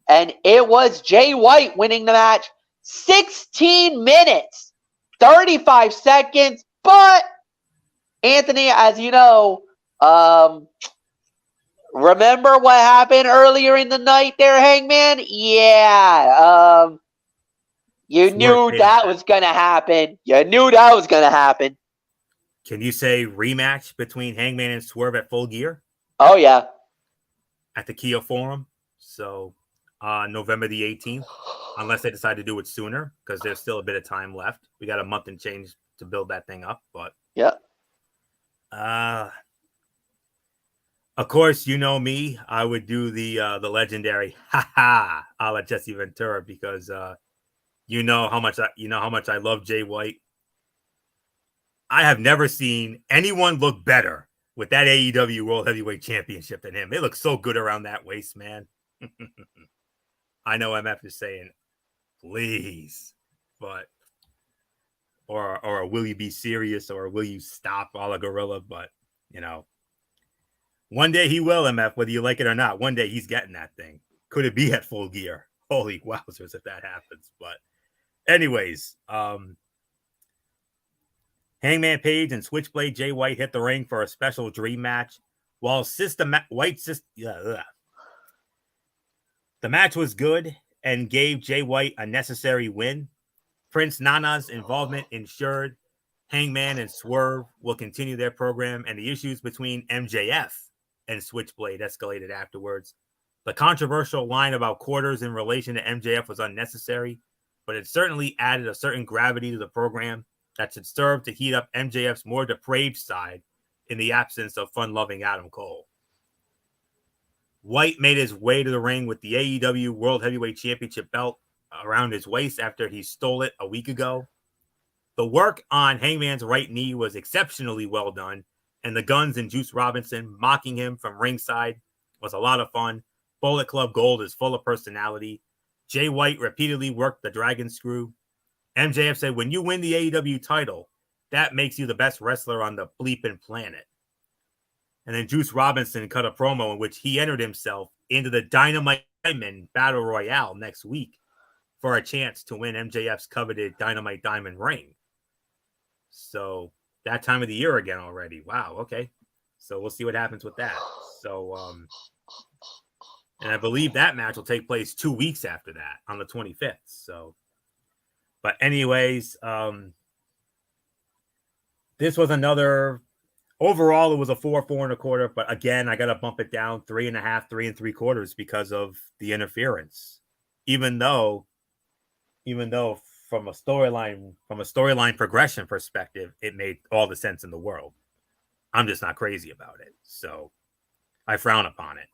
And it was Jay White winning the match 16 minutes, 35 seconds. But, Anthony, as you know, remember what happened earlier in the night there, Hangman? Yeah. You knew that was going to happen. Can you say rematch between Hangman and Swerve at Full Gear? Oh, yeah. At the Kia Forum. So, November the 18th. Unless they decide to do it sooner, because there's still a bit of time left. We got a month and change to build that thing up. But, yeah. Of course, you know me. I would do the legendary a la Jesse Ventura, because you know how much I love Jay White. I have never seen anyone look better with that AEW World Heavyweight Championship than him. It looks so good around that waist, man. I know MF is saying, please, but or will you be serious, or will you stop a la Gorilla? But you know. One day he will, MF, whether you like it or not. One day he's getting that thing. Could it be at Full Gear? Holy wowzers if that happens. But anyways, Hangman Page and Switchblade Jay White hit the ring for a special dream match. While the match was good and gave Jay White a necessary win, Prince Nana's involvement ensured Hangman and Swerve will continue their program, and the issues between MJF and Switchblade escalated afterwards. The controversial line about quarters in relation to MJF was unnecessary, but it certainly added a certain gravity to the program that should serve to heat up MJF's more depraved side in the absence of fun-loving Adam Cole. White made his way to the ring with the AEW World Heavyweight Championship belt around his waist after he stole it a week ago. The work on Hangman's right knee was exceptionally well done, and the Guns and Juice Robinson mocking him from ringside was a lot of fun. Bullet Club Gold is full of personality. Jay White repeatedly worked the Dragon Screw. MJF said, when you win the AEW title, that makes you the best wrestler on the bleeping planet. And then Juice Robinson cut a promo in which he entered himself into the Dynamite Diamond Battle Royale next week for a chance to win MJF's coveted Dynamite Diamond ring. So that time of the year again already. Wow. Okay. So we'll see what happens with that. So, and I believe that match will take place 2 weeks after that on the 25th. So, but anyways, this was another Overall, it was a 4.25, but again, I got to bump it down 3.5, 3 3/4 because of the interference. Even though from a storyline progression perspective, it made all the sense in the world. I'm just not crazy about it, so I frown upon it.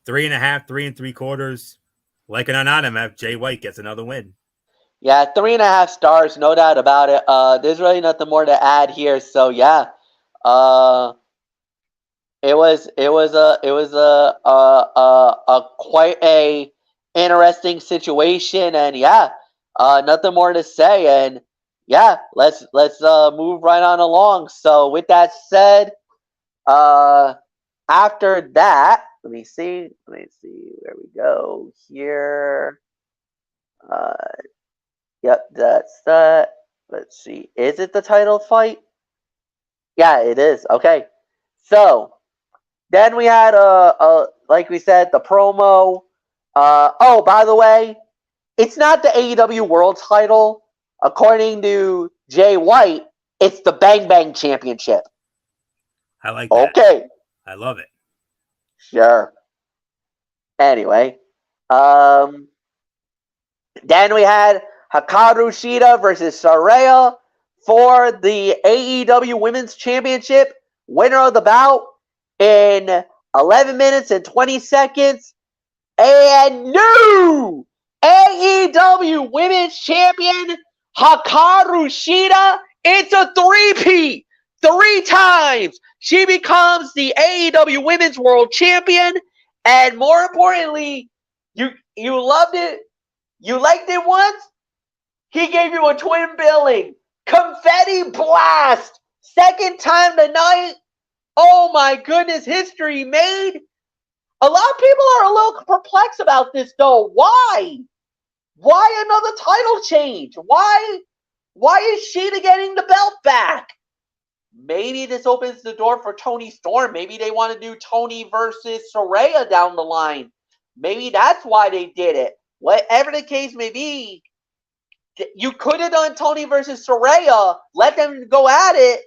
3.5, 3 3/4. Like it or not, MF, Jay White gets another win. Yeah, 3.5 stars, no doubt about it. There's really nothing more to add here. So yeah, it was a quite a interesting situation, and yeah, nothing more to say. And yeah, let's move right on along. So with that said, after that, let me see where we go here. Uh, Yep, that's that. Let's see. Is it the title fight? Yeah, it is. Okay. So then we had like we said, the promo. Oh, by the way, it's not the AEW World Title. According to Jay White, it's the Bang Bang Championship. I like that. Okay. I love it. Sure. Anyway, then we had Hikaru Shida versus Saraya for the AEW Women's Championship. Winner of the bout in 11 minutes and 20 seconds. And new AEW Women's Champion Hikaru Shida. It's a three-peat. 3 times she becomes the AEW Women's World Champion. And more importantly, you loved it. You liked it once? He gave you a twin billing. Confetti blast. Second time tonight. Oh my goodness, history made. A lot of people are a little perplexed about this though. Why? Why another title change? Why is Sheeta getting the belt back? Maybe this opens the door for Toni Storm. Maybe they want to do Toni versus Saraya down the line. Maybe that's why they did it. Whatever the case may be, you could have done Toni versus Saraya, let them go at it.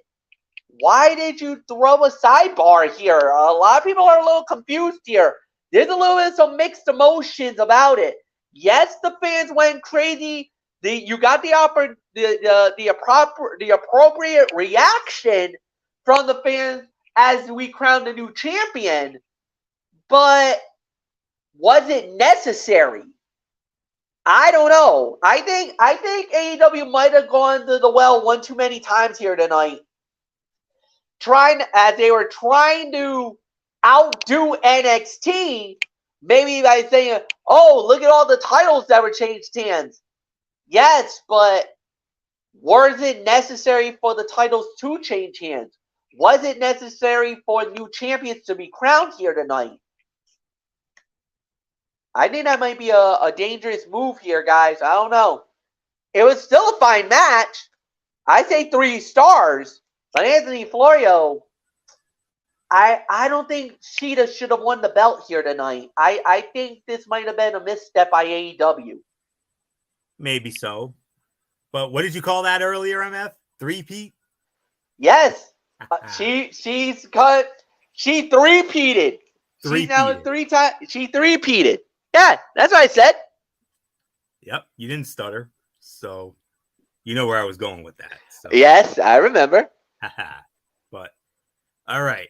Why did you throw a sidebar here? A lot of people are a little confused here. There's a little bit of some mixed emotions about it. Yes, the fans went crazy. You got the appropriate reaction from the fans as we crowned a new champion, but was it necessary? I don't know. I think AEW might have gone to the well one too many times here tonight. As they were trying to outdo NXT, maybe by saying, "Oh, look at all the titles that were changed hands." Yes, but was it necessary for the titles to change hands? Was it necessary for new champions to be crowned here tonight? I think that might be a dangerous move here, guys. I don't know. It was still a fine match. I say 3 stars. But Anthony Florio, I don't think Sheeta should have won the belt here tonight. I think this might have been a misstep by AEW. Maybe so. But what did you call that earlier, MF? 3-peat? Yes. She 3-peated. She's now 3 times. She 3-peated. Yeah, that's what I said. Yep, you didn't stutter. So you know where I was going with that. So. Yes, I remember. But, all right.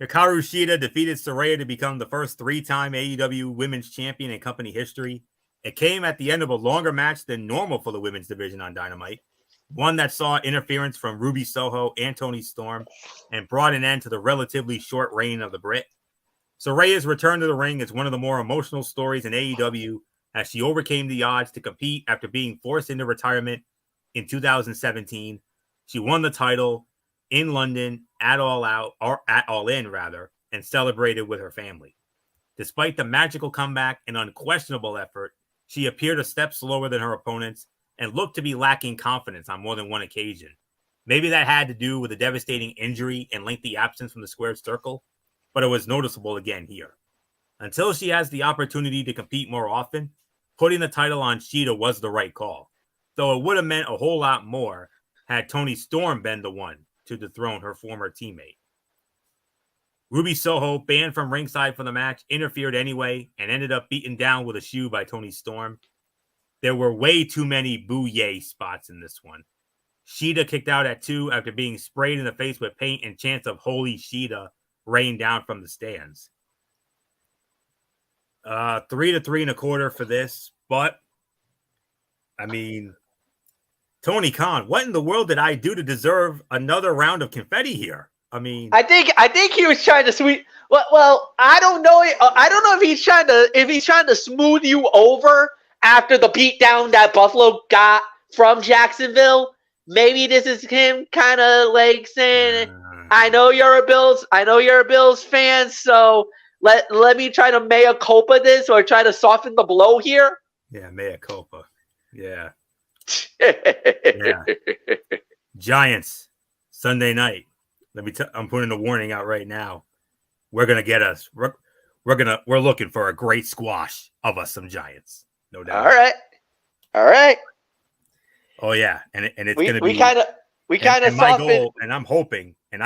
Hikaru Shida defeated Saraya to become the first 3-time AEW Women's Champion in company history. It came at the end of a longer match than normal for the women's division on Dynamite, one that saw interference from Ruby Soho and Toni Storm and brought an end to the relatively short reign of the Brit. Saraya's return to the ring is one of the more emotional stories in AEW as she overcame the odds to compete after being forced into retirement in 2017. She won the title in London at All In, and celebrated with her family. Despite the magical comeback and unquestionable effort, she appeared a step slower than her opponents and looked to be lacking confidence on more than one occasion. Maybe that had to do with a devastating injury and lengthy absence from the squared circle, but it was noticeable again here. Until she has the opportunity to compete more often, putting the title on Shida was the right call, though it would have meant a whole lot more had Toni Storm been the one to dethrone her former teammate. Ruby Soho, banned from ringside for the match, interfered anyway and ended up beaten down with a shoe by Toni Storm. There were way too many boo-yay spots in this one. Shida kicked out at 2 after being sprayed in the face with paint, and chants of "Holy Shida" rained down from the stands. 3 to 3.25 for this, but I mean, Tony Khan, what in the world did I do to deserve another round of confetti here? I mean, I think he was trying to sweet. Well, I don't know. I don't know if he's trying to smooth you over after the beatdown that Buffalo got from Jacksonville. Maybe this is him kind of like saying, "I know you're a Bills fan, so let me try to mea culpa this or try to soften the blow here." Yeah, mea culpa. Yeah. Yeah. Giants Sunday night. I'm putting a warning out right now. We're gonna get us. We're looking for a great squash of us some Giants. No doubt. All right. Oh yeah, and it's gonna be. We kind of my goal, and I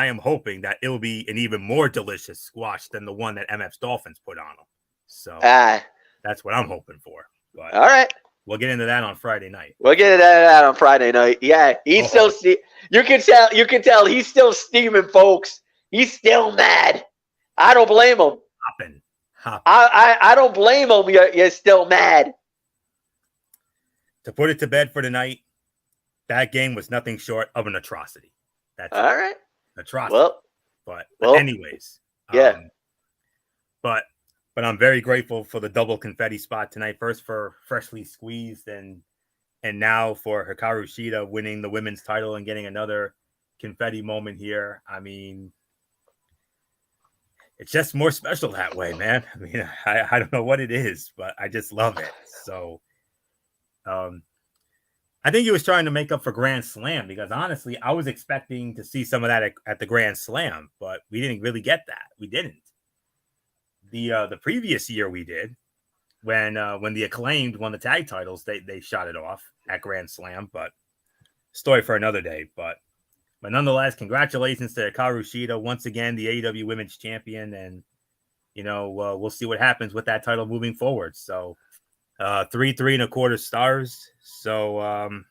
am hoping that it'll be an even more delicious squash than the one that MF's Dolphins put on them. So that's what I'm hoping for. But all right. We'll get into that on Friday night. Yeah, he's still. You can tell he's still steaming, folks. He's still mad. I don't blame him. Hopping. I don't blame him. You're still mad. To put it to bed for tonight, that game was nothing short of an atrocity. That's all right. Atrocity. But anyways, yeah. But I'm very grateful for the double confetti spot tonight. First for Freshly Squeezed, and now for Hikaru Shida winning the women's title and getting another confetti moment here. I mean, it's just more special that way, man. I mean, I don't know what it is, but I just love it. So, I think he was trying to make up for Grand Slam, because honestly, I was expecting to see some of that at the Grand Slam, but we didn't really get that. We didn't. The previous year we did, when the Acclaimed won the tag titles, they shot it off at Grand Slam, but story for another day. But nonetheless, congratulations to Hikaru Shida, once again the AEW Women's Champion, and we'll see what happens with that title moving forward. So 3.25 stars. So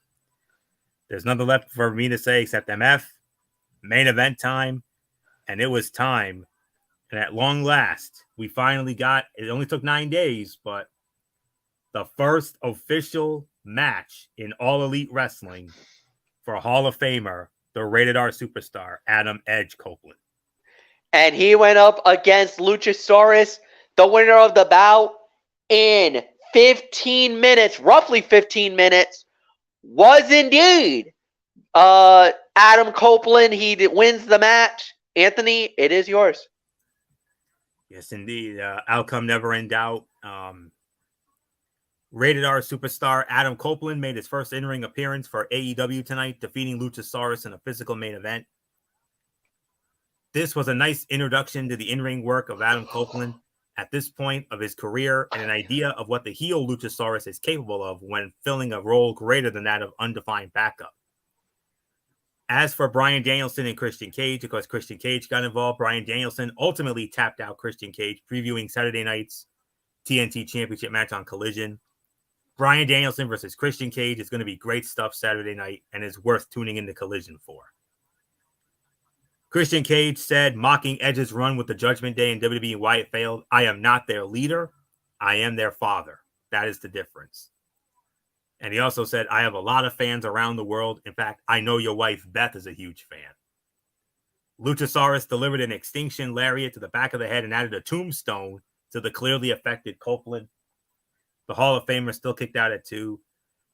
there's nothing left for me to say except MF, main event time, and it was time. And at long last, we finally got, it only took 9 days, but the first official match in All Elite Wrestling for Hall of Famer, the Rated R superstar, Adam Edge Copeland. And he went up against Luchasaurus, the winner of the bout, in 15 minutes, roughly 15 minutes, was indeed Adam Copeland. He wins the match. Anthony, it is yours. Yes, indeed. Outcome never in doubt. Rated R superstar Adam Copeland made his first in-ring appearance for AEW tonight, defeating Luchasaurus in a physical main event. This was a nice introduction to the in-ring work of Adam Copeland at this point of his career, and an idea of what the heel Luchasaurus is capable of when filling a role greater than that of undefined backup. As for Bryan Danielson and Christian Cage, because Christian Cage got involved, Bryan Danielson ultimately tapped out Christian Cage, previewing Saturday night's TNT Championship match on Collision. Bryan Danielson versus Christian Cage is going to be great stuff Saturday night, and is worth tuning into Collision for. Christian Cage said, mocking Edge's run with the Judgment Day and WWE why it failed, "I am not their leader. I am their father. That is the difference." And he also said, "I have a lot of fans around the world. In fact, I know your wife, Beth, is a huge fan." Luchasaurus delivered an extinction lariat to the back of the head and added a tombstone to the clearly affected Copeland. The Hall of Famer still kicked out at 2.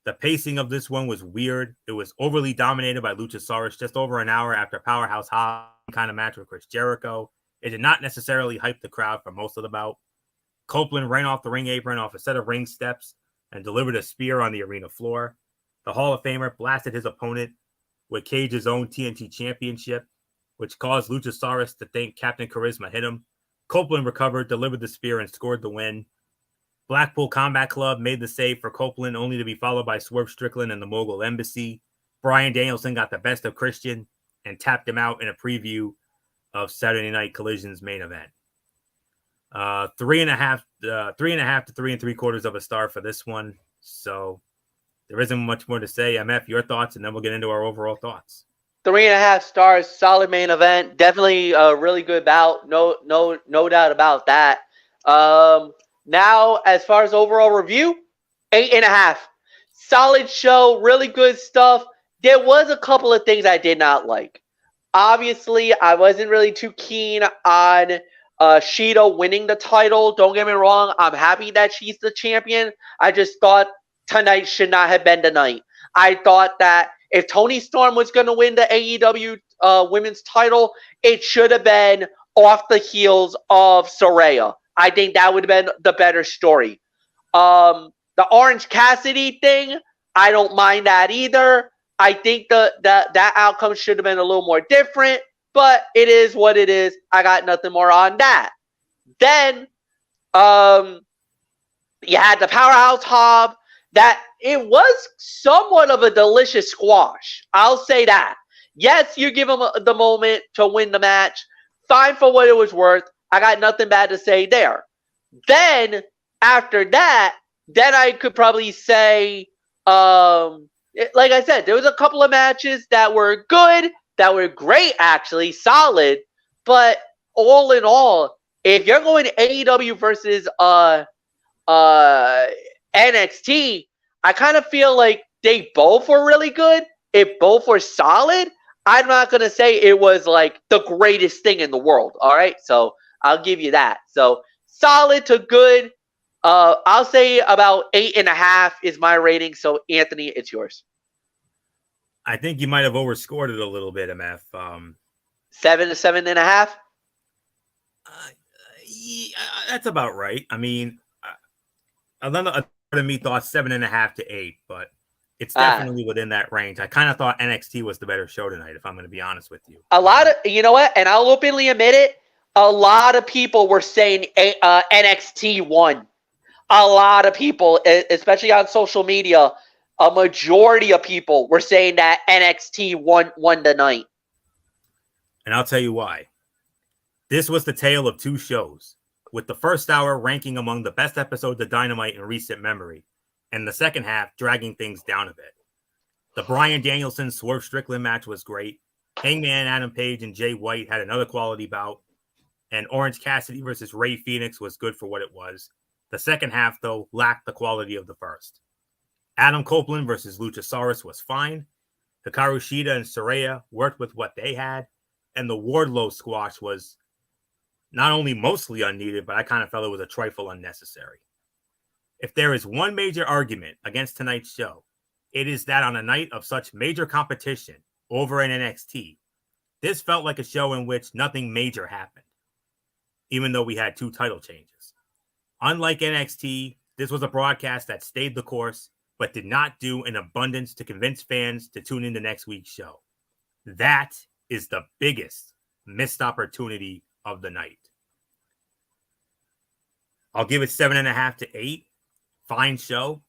The pacing of this one was weird. It was overly dominated by Luchasaurus just over an hour after Powerhouse Hobbs kind of match with Chris Jericho. It did not necessarily hype the crowd for most of the bout. Copeland ran off the ring apron off a set of ring steps and delivered a spear on the arena floor. The Hall of Famer blasted his opponent with Cage's own TNT Championship, which caused Luchasaurus to think Captain Charisma hit him. Copeland recovered, delivered the spear, and scored the win. Blackpool Combat Club made the save for Copeland, only to be followed by Swerve Strickland and the Mogul Embassy. Bryan Danielson got the best of Christian. and tapped him out in a preview of Saturday Night Collision's main event. 3.5 to 3.75 of a star for this one. So there isn't much more to say. MF, your thoughts, and then we'll get into our overall thoughts. 3.5 stars, solid main event. Definitely a really good bout. No doubt about that. Now, as far as overall review, 8.5. Solid show, really good stuff. There was a couple of things I did not like. Obviously, I wasn't really too keen on Shida winning the title. Don't get me wrong. I'm happy that she's the champion. I just thought tonight should not have been the night. I thought that if Toni Storm was going to win the AEW women's title, it should have been off the heels of Saraya. I think that would have been the better story. The Orange Cassidy thing, I don't mind that either. I think that outcome should have been a little more different, but it is what it is. I got nothing more on that. Then, you had the Powerhouse Hobb. That it was somewhat of a delicious squash. I'll say that. Yes, you give him the moment to win the match. Fine for what it was worth. I got nothing bad to say there. Then, after that, then I could probably say, like I said, there was a couple of matches that were good, that were great, actually, solid. But all in all, if you're going to AEW versus NXT, I kind of feel like they both were really good. If both were solid, I'm not going to say it was like the greatest thing in the world. All right. So I'll give you that. So solid to good. I'll say about 8.5 is my rating. So Anthony, it's yours. I think you might have overscored it a little bit, MF. 7 to 7.5. Yeah, that's about right. I mean, another part of me thought 7.5 to 8, but it's definitely within that range. I kind of thought NXT was the better show tonight, if I'm going to be honest with you. A lot of, you know what? And I'll openly admit it. A lot of people were saying NXT won. A lot of people, especially on social media, a majority of people were saying that NXT won the night. And I'll tell you why. This was the tale of two shows, with the first hour ranking among the best episodes of Dynamite in recent memory, and the second half dragging things down a bit. The Bryan Danielson Swerve Strickland match was great. Hangman Adam Page and Jay White had another quality bout, and Orange Cassidy versus Rey Fenix was good for what it was. The second half, though, lacked the quality of the first. Adam Copeland versus Luchasaurus was fine. Hikaru Shida and Saraya worked with what they had, and the Wardlow squash was not only mostly unneeded, but I kind of felt it was a trifle unnecessary. If there is one major argument against tonight's show, it is that on a night of such major competition over in NXT, this felt like a show in which nothing major happened, even though we had 2 title changes. Unlike NXT, this was a broadcast that stayed the course, but did not do an abundance to convince fans to tune into next week's show. That is the biggest missed opportunity of the night. I'll give it 7.5 to 8. Fine show.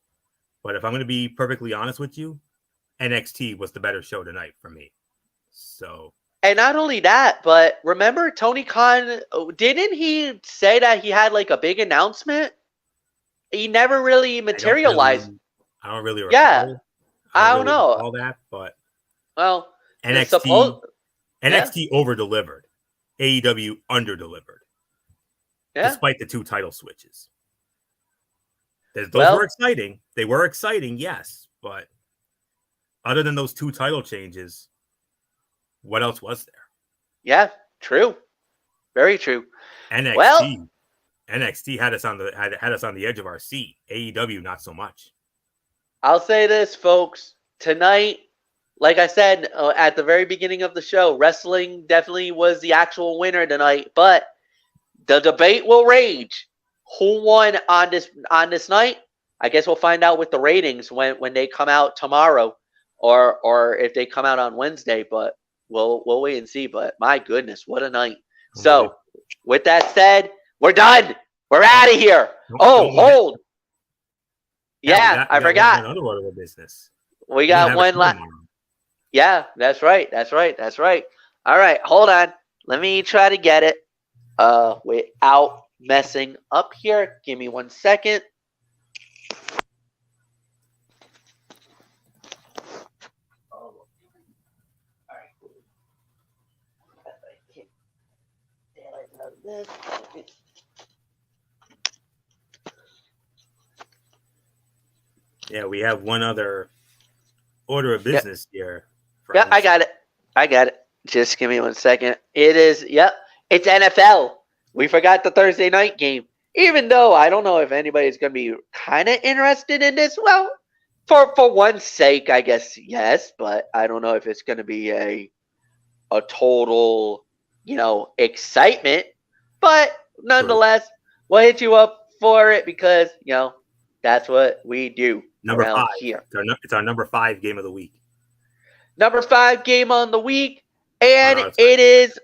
But if I'm going to be perfectly honest with you, NXT was the better show tonight for me. So. And not only that, but remember Tony Khan, didn't he say that he had like a big announcement? He never really materialized. I don't really recall. Yeah. I don't know. All that, but. Well, NXT over-delivered. AEW under-delivered. Yeah. Despite the 2 title switches. Those were exciting. They were exciting, yes. But other than those 2 title changes, what else was there? Yeah, true. Very true. NXT had us on the edge of our seat. AEW, not so much. I'll say this, folks. Tonight, like I said at the very beginning of the show, wrestling definitely was the actual winner tonight. But the debate will rage. Who won on this night? I guess we'll find out with the ratings when they come out tomorrow, or if they come out on Wednesday. But we'll wait and see. But my goodness, what a night! Okay. So, with that said, we're done. We're out of here. Hold. Yeah, I forgot. Another order of business. We got one last. Yeah, that's right. That's right. That's right. All right, hold on. Let me try to get it without messing up here. Give me 1 second. Oh, all right. Yeah, we have one other order of Yep. business here, Yep, I friends. got it. I got it. Just give me 1 second. It is, yep, it's NFL. We forgot the Thursday night game. Even though I don't know if anybody's going to be kind of interested in this. Well, for one sake, I guess yes, but I don't know if it's going to be a total, excitement. But True. nonetheless, we'll hit you up for it because, that's what we do Number around five. here. It's our number 5 game of the week. Number 5 game on the week, On and our side. it is,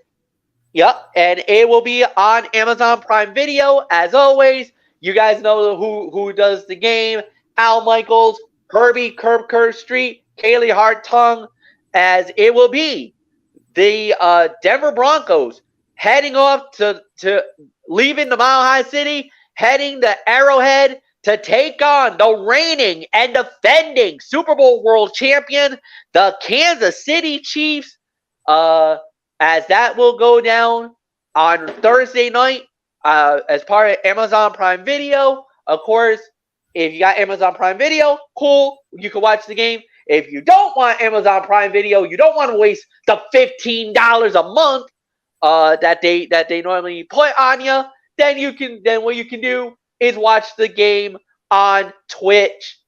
yep, and it will be on Amazon Prime Video as always. You guys know who does the game: Al Michaels, Herbie Curb Street, Kaylee Hartung, as it will be the Denver Broncos heading off to leaving the Mile High City, heading to Arrowhead to take on the reigning and defending Super Bowl world champion, the Kansas City Chiefs. As that will go down on Thursday night as part of Amazon Prime Video. Of course, if you got Amazon Prime Video, cool, you can watch the game. If you don't want Amazon Prime Video, you don't want to waste the $15 a month that they normally put on you, then what you can do is watch the game on Twitch,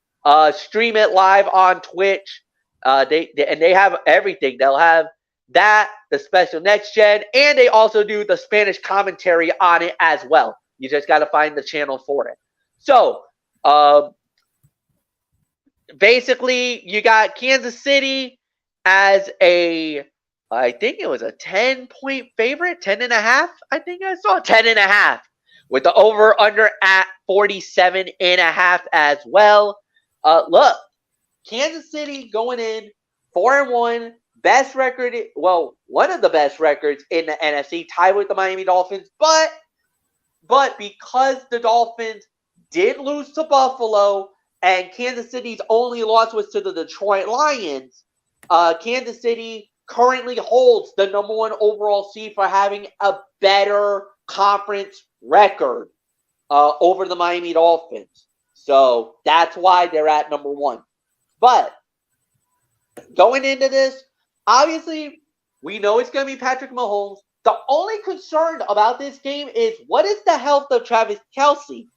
stream it live on Twitch. They have everything. They'll have that, the special next gen, and they also do the Spanish commentary on it as well. You just got to find the channel for it. So, basically, you got Kansas City as I think it was a 10-point favorite, 10.5. I think I saw 10.5 with the over under at 47.5 as well. Look, Kansas City going in 4-1, best record. Well, one of the best records in the NFC, tied with the Miami Dolphins. But because the Dolphins did lose to Buffalo and Kansas City's only loss was to the Detroit Lions, Kansas City currently holds the number 1 overall seed for having a better conference record over the Miami Dolphins. So that's why they're at number 1. But going into this, obviously, we know it's going to be Patrick Mahomes. The only concern about this game is what is the health of Travis Kelce?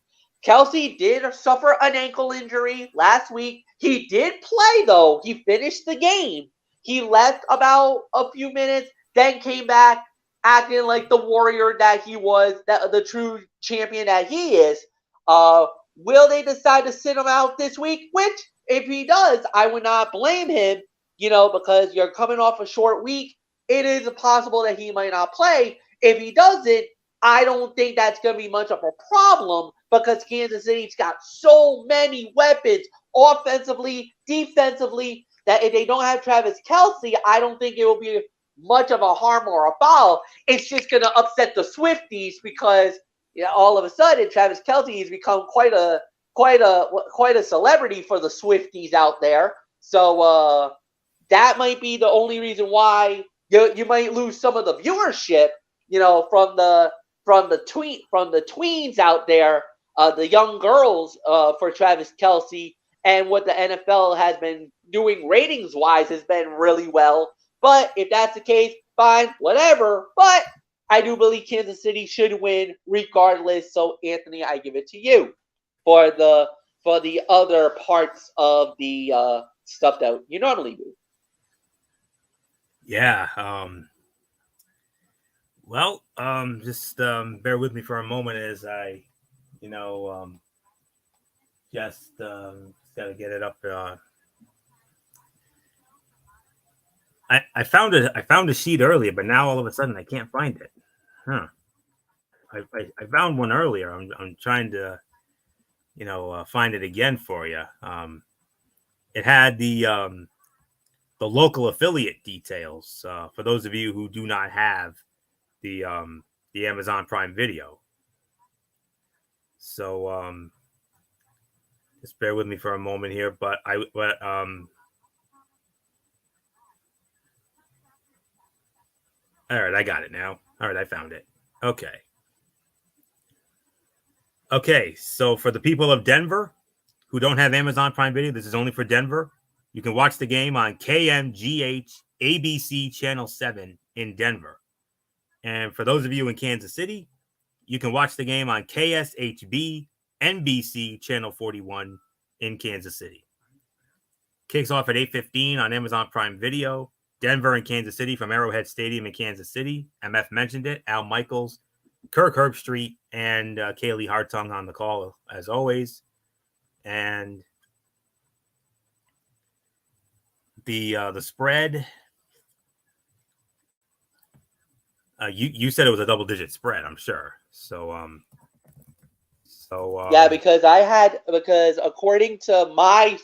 Kelce did suffer an ankle injury last week. He did play, though. He finished the game. He left about a few minutes, then came back acting like the warrior that he was, the true champion that he is. Will they decide to sit him out this week? Which, if he does, I would not blame him, because you're coming off a short week. It is possible that he might not play. If he doesn't, I don't think that's going to be much of a problem because Kansas City's got so many weapons offensively, defensively, that if they don't have Travis Kelce, I don't think it will be much of a harm or a foul. It's just going to upset the Swifties because all of a sudden Travis Kelce has become quite a celebrity for the Swifties out there. So that might be the only reason why you might lose some of the viewership, from the tweens out there, the young girls for Travis Kelce, and what the NFL has been doing ratings wise has been really well. But if that's the case, fine, whatever. But I do believe Kansas City should win regardless. So Anthony, I give it to you for the other parts of the stuff that you normally do. Yeah. Well, just bear with me for a moment as I, just got to get it up. I found it. I found a sheet earlier, but now all of a sudden I can't find it. Huh? I found one earlier. I'm trying to, find it again for you. It had the local affiliate details for those of you who do not have the Amazon Prime Video. So just bear with me for a moment here, but all right, I got it now. All right, I found it. Okay, so for the people of Denver who don't have Amazon Prime Video, this is only for Denver. You can watch the game on KMGH ABC Channel 7 in Denver. And for those of you in Kansas City, you can watch the game on KSHB NBC Channel 41 in Kansas City. Kicks off at 8:15 on Amazon Prime Video. Denver and Kansas City from Arrowhead Stadium in Kansas City. MF mentioned it. Al Michaels, Kirk Herbstreit, and Kaylee Hartung on the call, as always. And the spread, you said it was a double-digit spread, I'm sure. So yeah, because according to my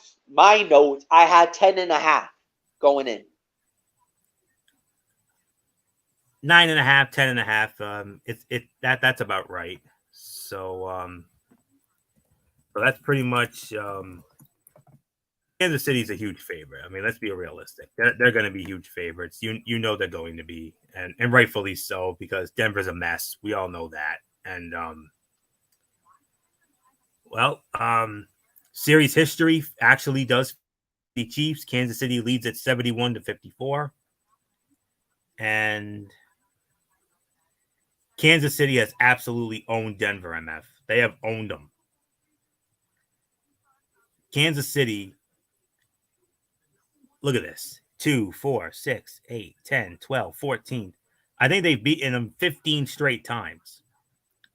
notes, I had 10.5 going in. 9.5, 10.5. That's about right. So that's pretty much. Kansas City's a huge favorite. I mean, let's be realistic. They're going to be huge favorites. You know they're going to be, and rightfully so, because Denver's a mess. We all know that. And series history actually does the Chiefs. Kansas City leads at 71-54, and Kansas City has absolutely owned Denver, MF. They have owned them. Kansas City, look at this. 2, 4, 6, 8, 10, 12, 14. I think they've beaten them 15 straight times.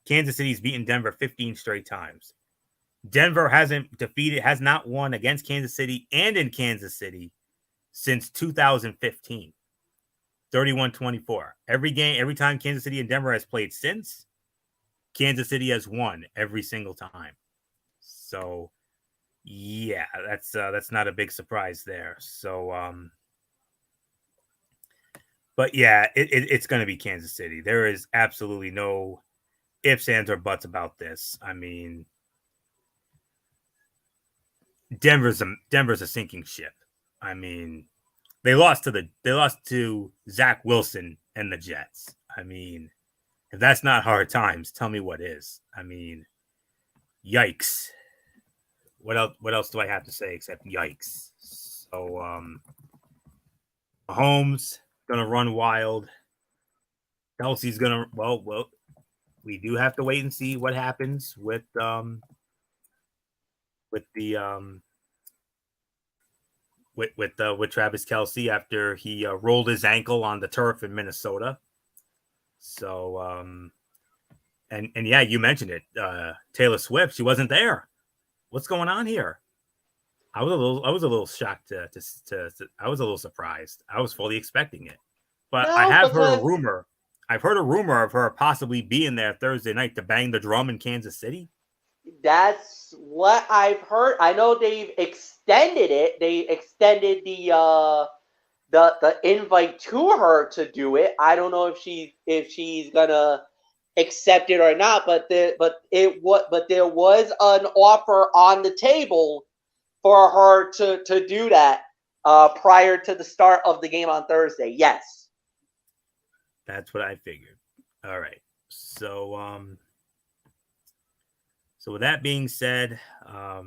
Kansas City's beaten Denver 15 straight times. Denver has not won against Kansas City and in Kansas City since 2015. 31-24. Every time Kansas City and Denver has played since, Kansas City has won every single time. So, yeah, that's not a big surprise there. So, but yeah, it's going to be Kansas City. There is absolutely no ifs, ands, or buts about this. I mean, Denver's a sinking ship. I mean, they lost to Zach Wilson and the Jets. I mean, if that's not hard times, tell me what is. I mean, yikes. What else do I have to say except yikes? So Mahomes gonna run wild. Kelsey's gonna well, we do have to wait and see what happens with Travis Kelce after he rolled his ankle on the turf in Minnesota. So and yeah, you mentioned it. Taylor Swift, she wasn't there. What's going on here? I was a little shocked I was a little surprised. I was fully expecting it. But no, I have heard a rumor. I've heard a rumor of her possibly being there Thursday night to bang the drum in Kansas City. That's what I've heard. I know they've extended it. They extended the invite to her to do it. I don't know if she's gonna accept it or not. But there was an offer on the table for her to do that prior to the start of the game on Thursday. Yes. That's what I figured. All right. So with that being said, all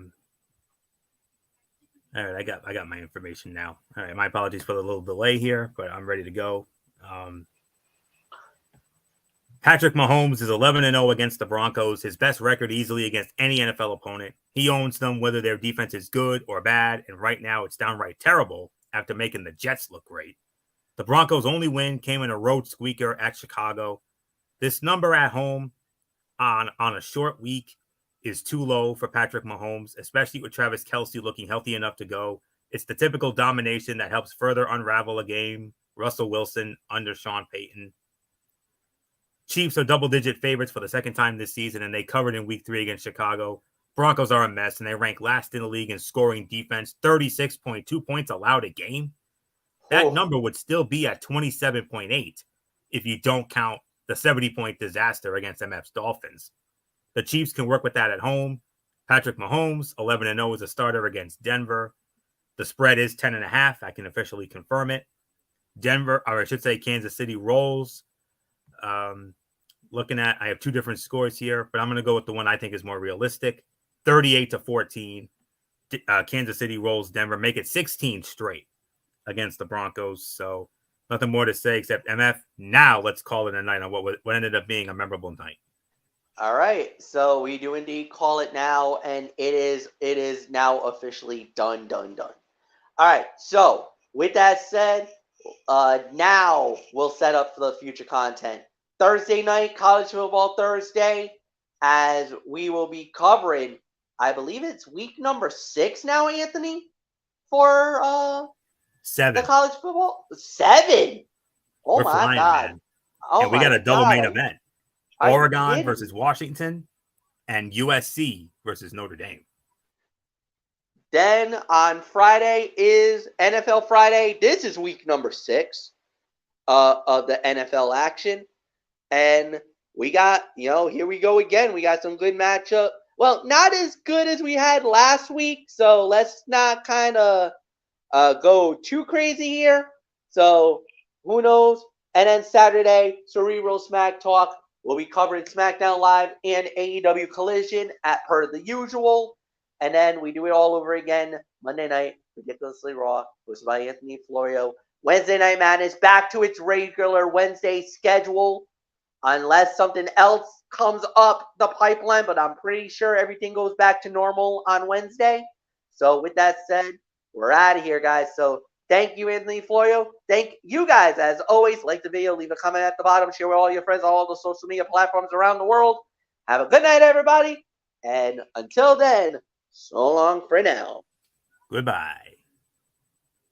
right, I got my information now. All right, my apologies for the little delay here, but I'm ready to go. Patrick Mahomes is 11-0 against the Broncos, his best record easily against any NFL opponent. He owns them whether their defense is good or bad, and right now it's downright terrible after making the Jets look great. The Broncos' only win came in a road squeaker at Chicago. This number at home on a short week is too low for Patrick Mahomes, especially with Travis Kelce looking healthy enough to go. It's the typical domination that helps further unravel a game. Russell Wilson under Sean Payton. Chiefs are double-digit favorites for the second time this season, and they covered in Week 3 against Chicago. Broncos are a mess, and they rank last in the league in scoring defense, 36.2 points allowed a game. that number would still be at 27.8 if you don't count the 70-point disaster against MF's Dolphins. The Chiefs can work with that at home. Patrick Mahomes, 11-0 as a starter against Denver. The spread is 10.5. I can officially confirm it. Denver, or I should say Kansas City rolls. Looking at, I have two different scores here, but I'm going to go with the one I think is more realistic. 38-14. Kansas City rolls Denver, make it 16 straight against the Broncos. So nothing more to say except MF. Now let's call it a night on what ended up being a memorable night. All right, so we do indeed call it now, and it is now officially done. All right, so with that said, now we'll set up for the future content. Thursday night, College Football Thursday, as we will be covering, I believe it's week number 6 now, Anthony, for 7. the college football. 7. Oh, we're my flying, God. Man. Oh, and we got a double main event. Oregon versus Washington and USC versus Notre Dame. Then on Friday is NFL Friday. This is week number 6 of the NFL action. And we got, here we go again. We got some good matchup. Well, not as good as we had last week. So let's not kind of go too crazy here. So who knows? And then Saturday, Cerebral Smack Talk. We'll be covering SmackDown Live and AEW Collision at per the usual. And then we do it all over again Monday night, Ridiculously Raw, hosted by Anthony Florio. Wednesday Night Madness back to its regular Wednesday schedule, unless something else comes up the pipeline. But I'm pretty sure everything goes back to normal on Wednesday. So with that said, we're out of here, guys. So thank you, Anthony Florio. Thank you guys, as always. Like the video, leave a comment at the bottom, share with all your friends on all the social media platforms around the world. Have a good night, everybody. And until then, so long for now. Goodbye.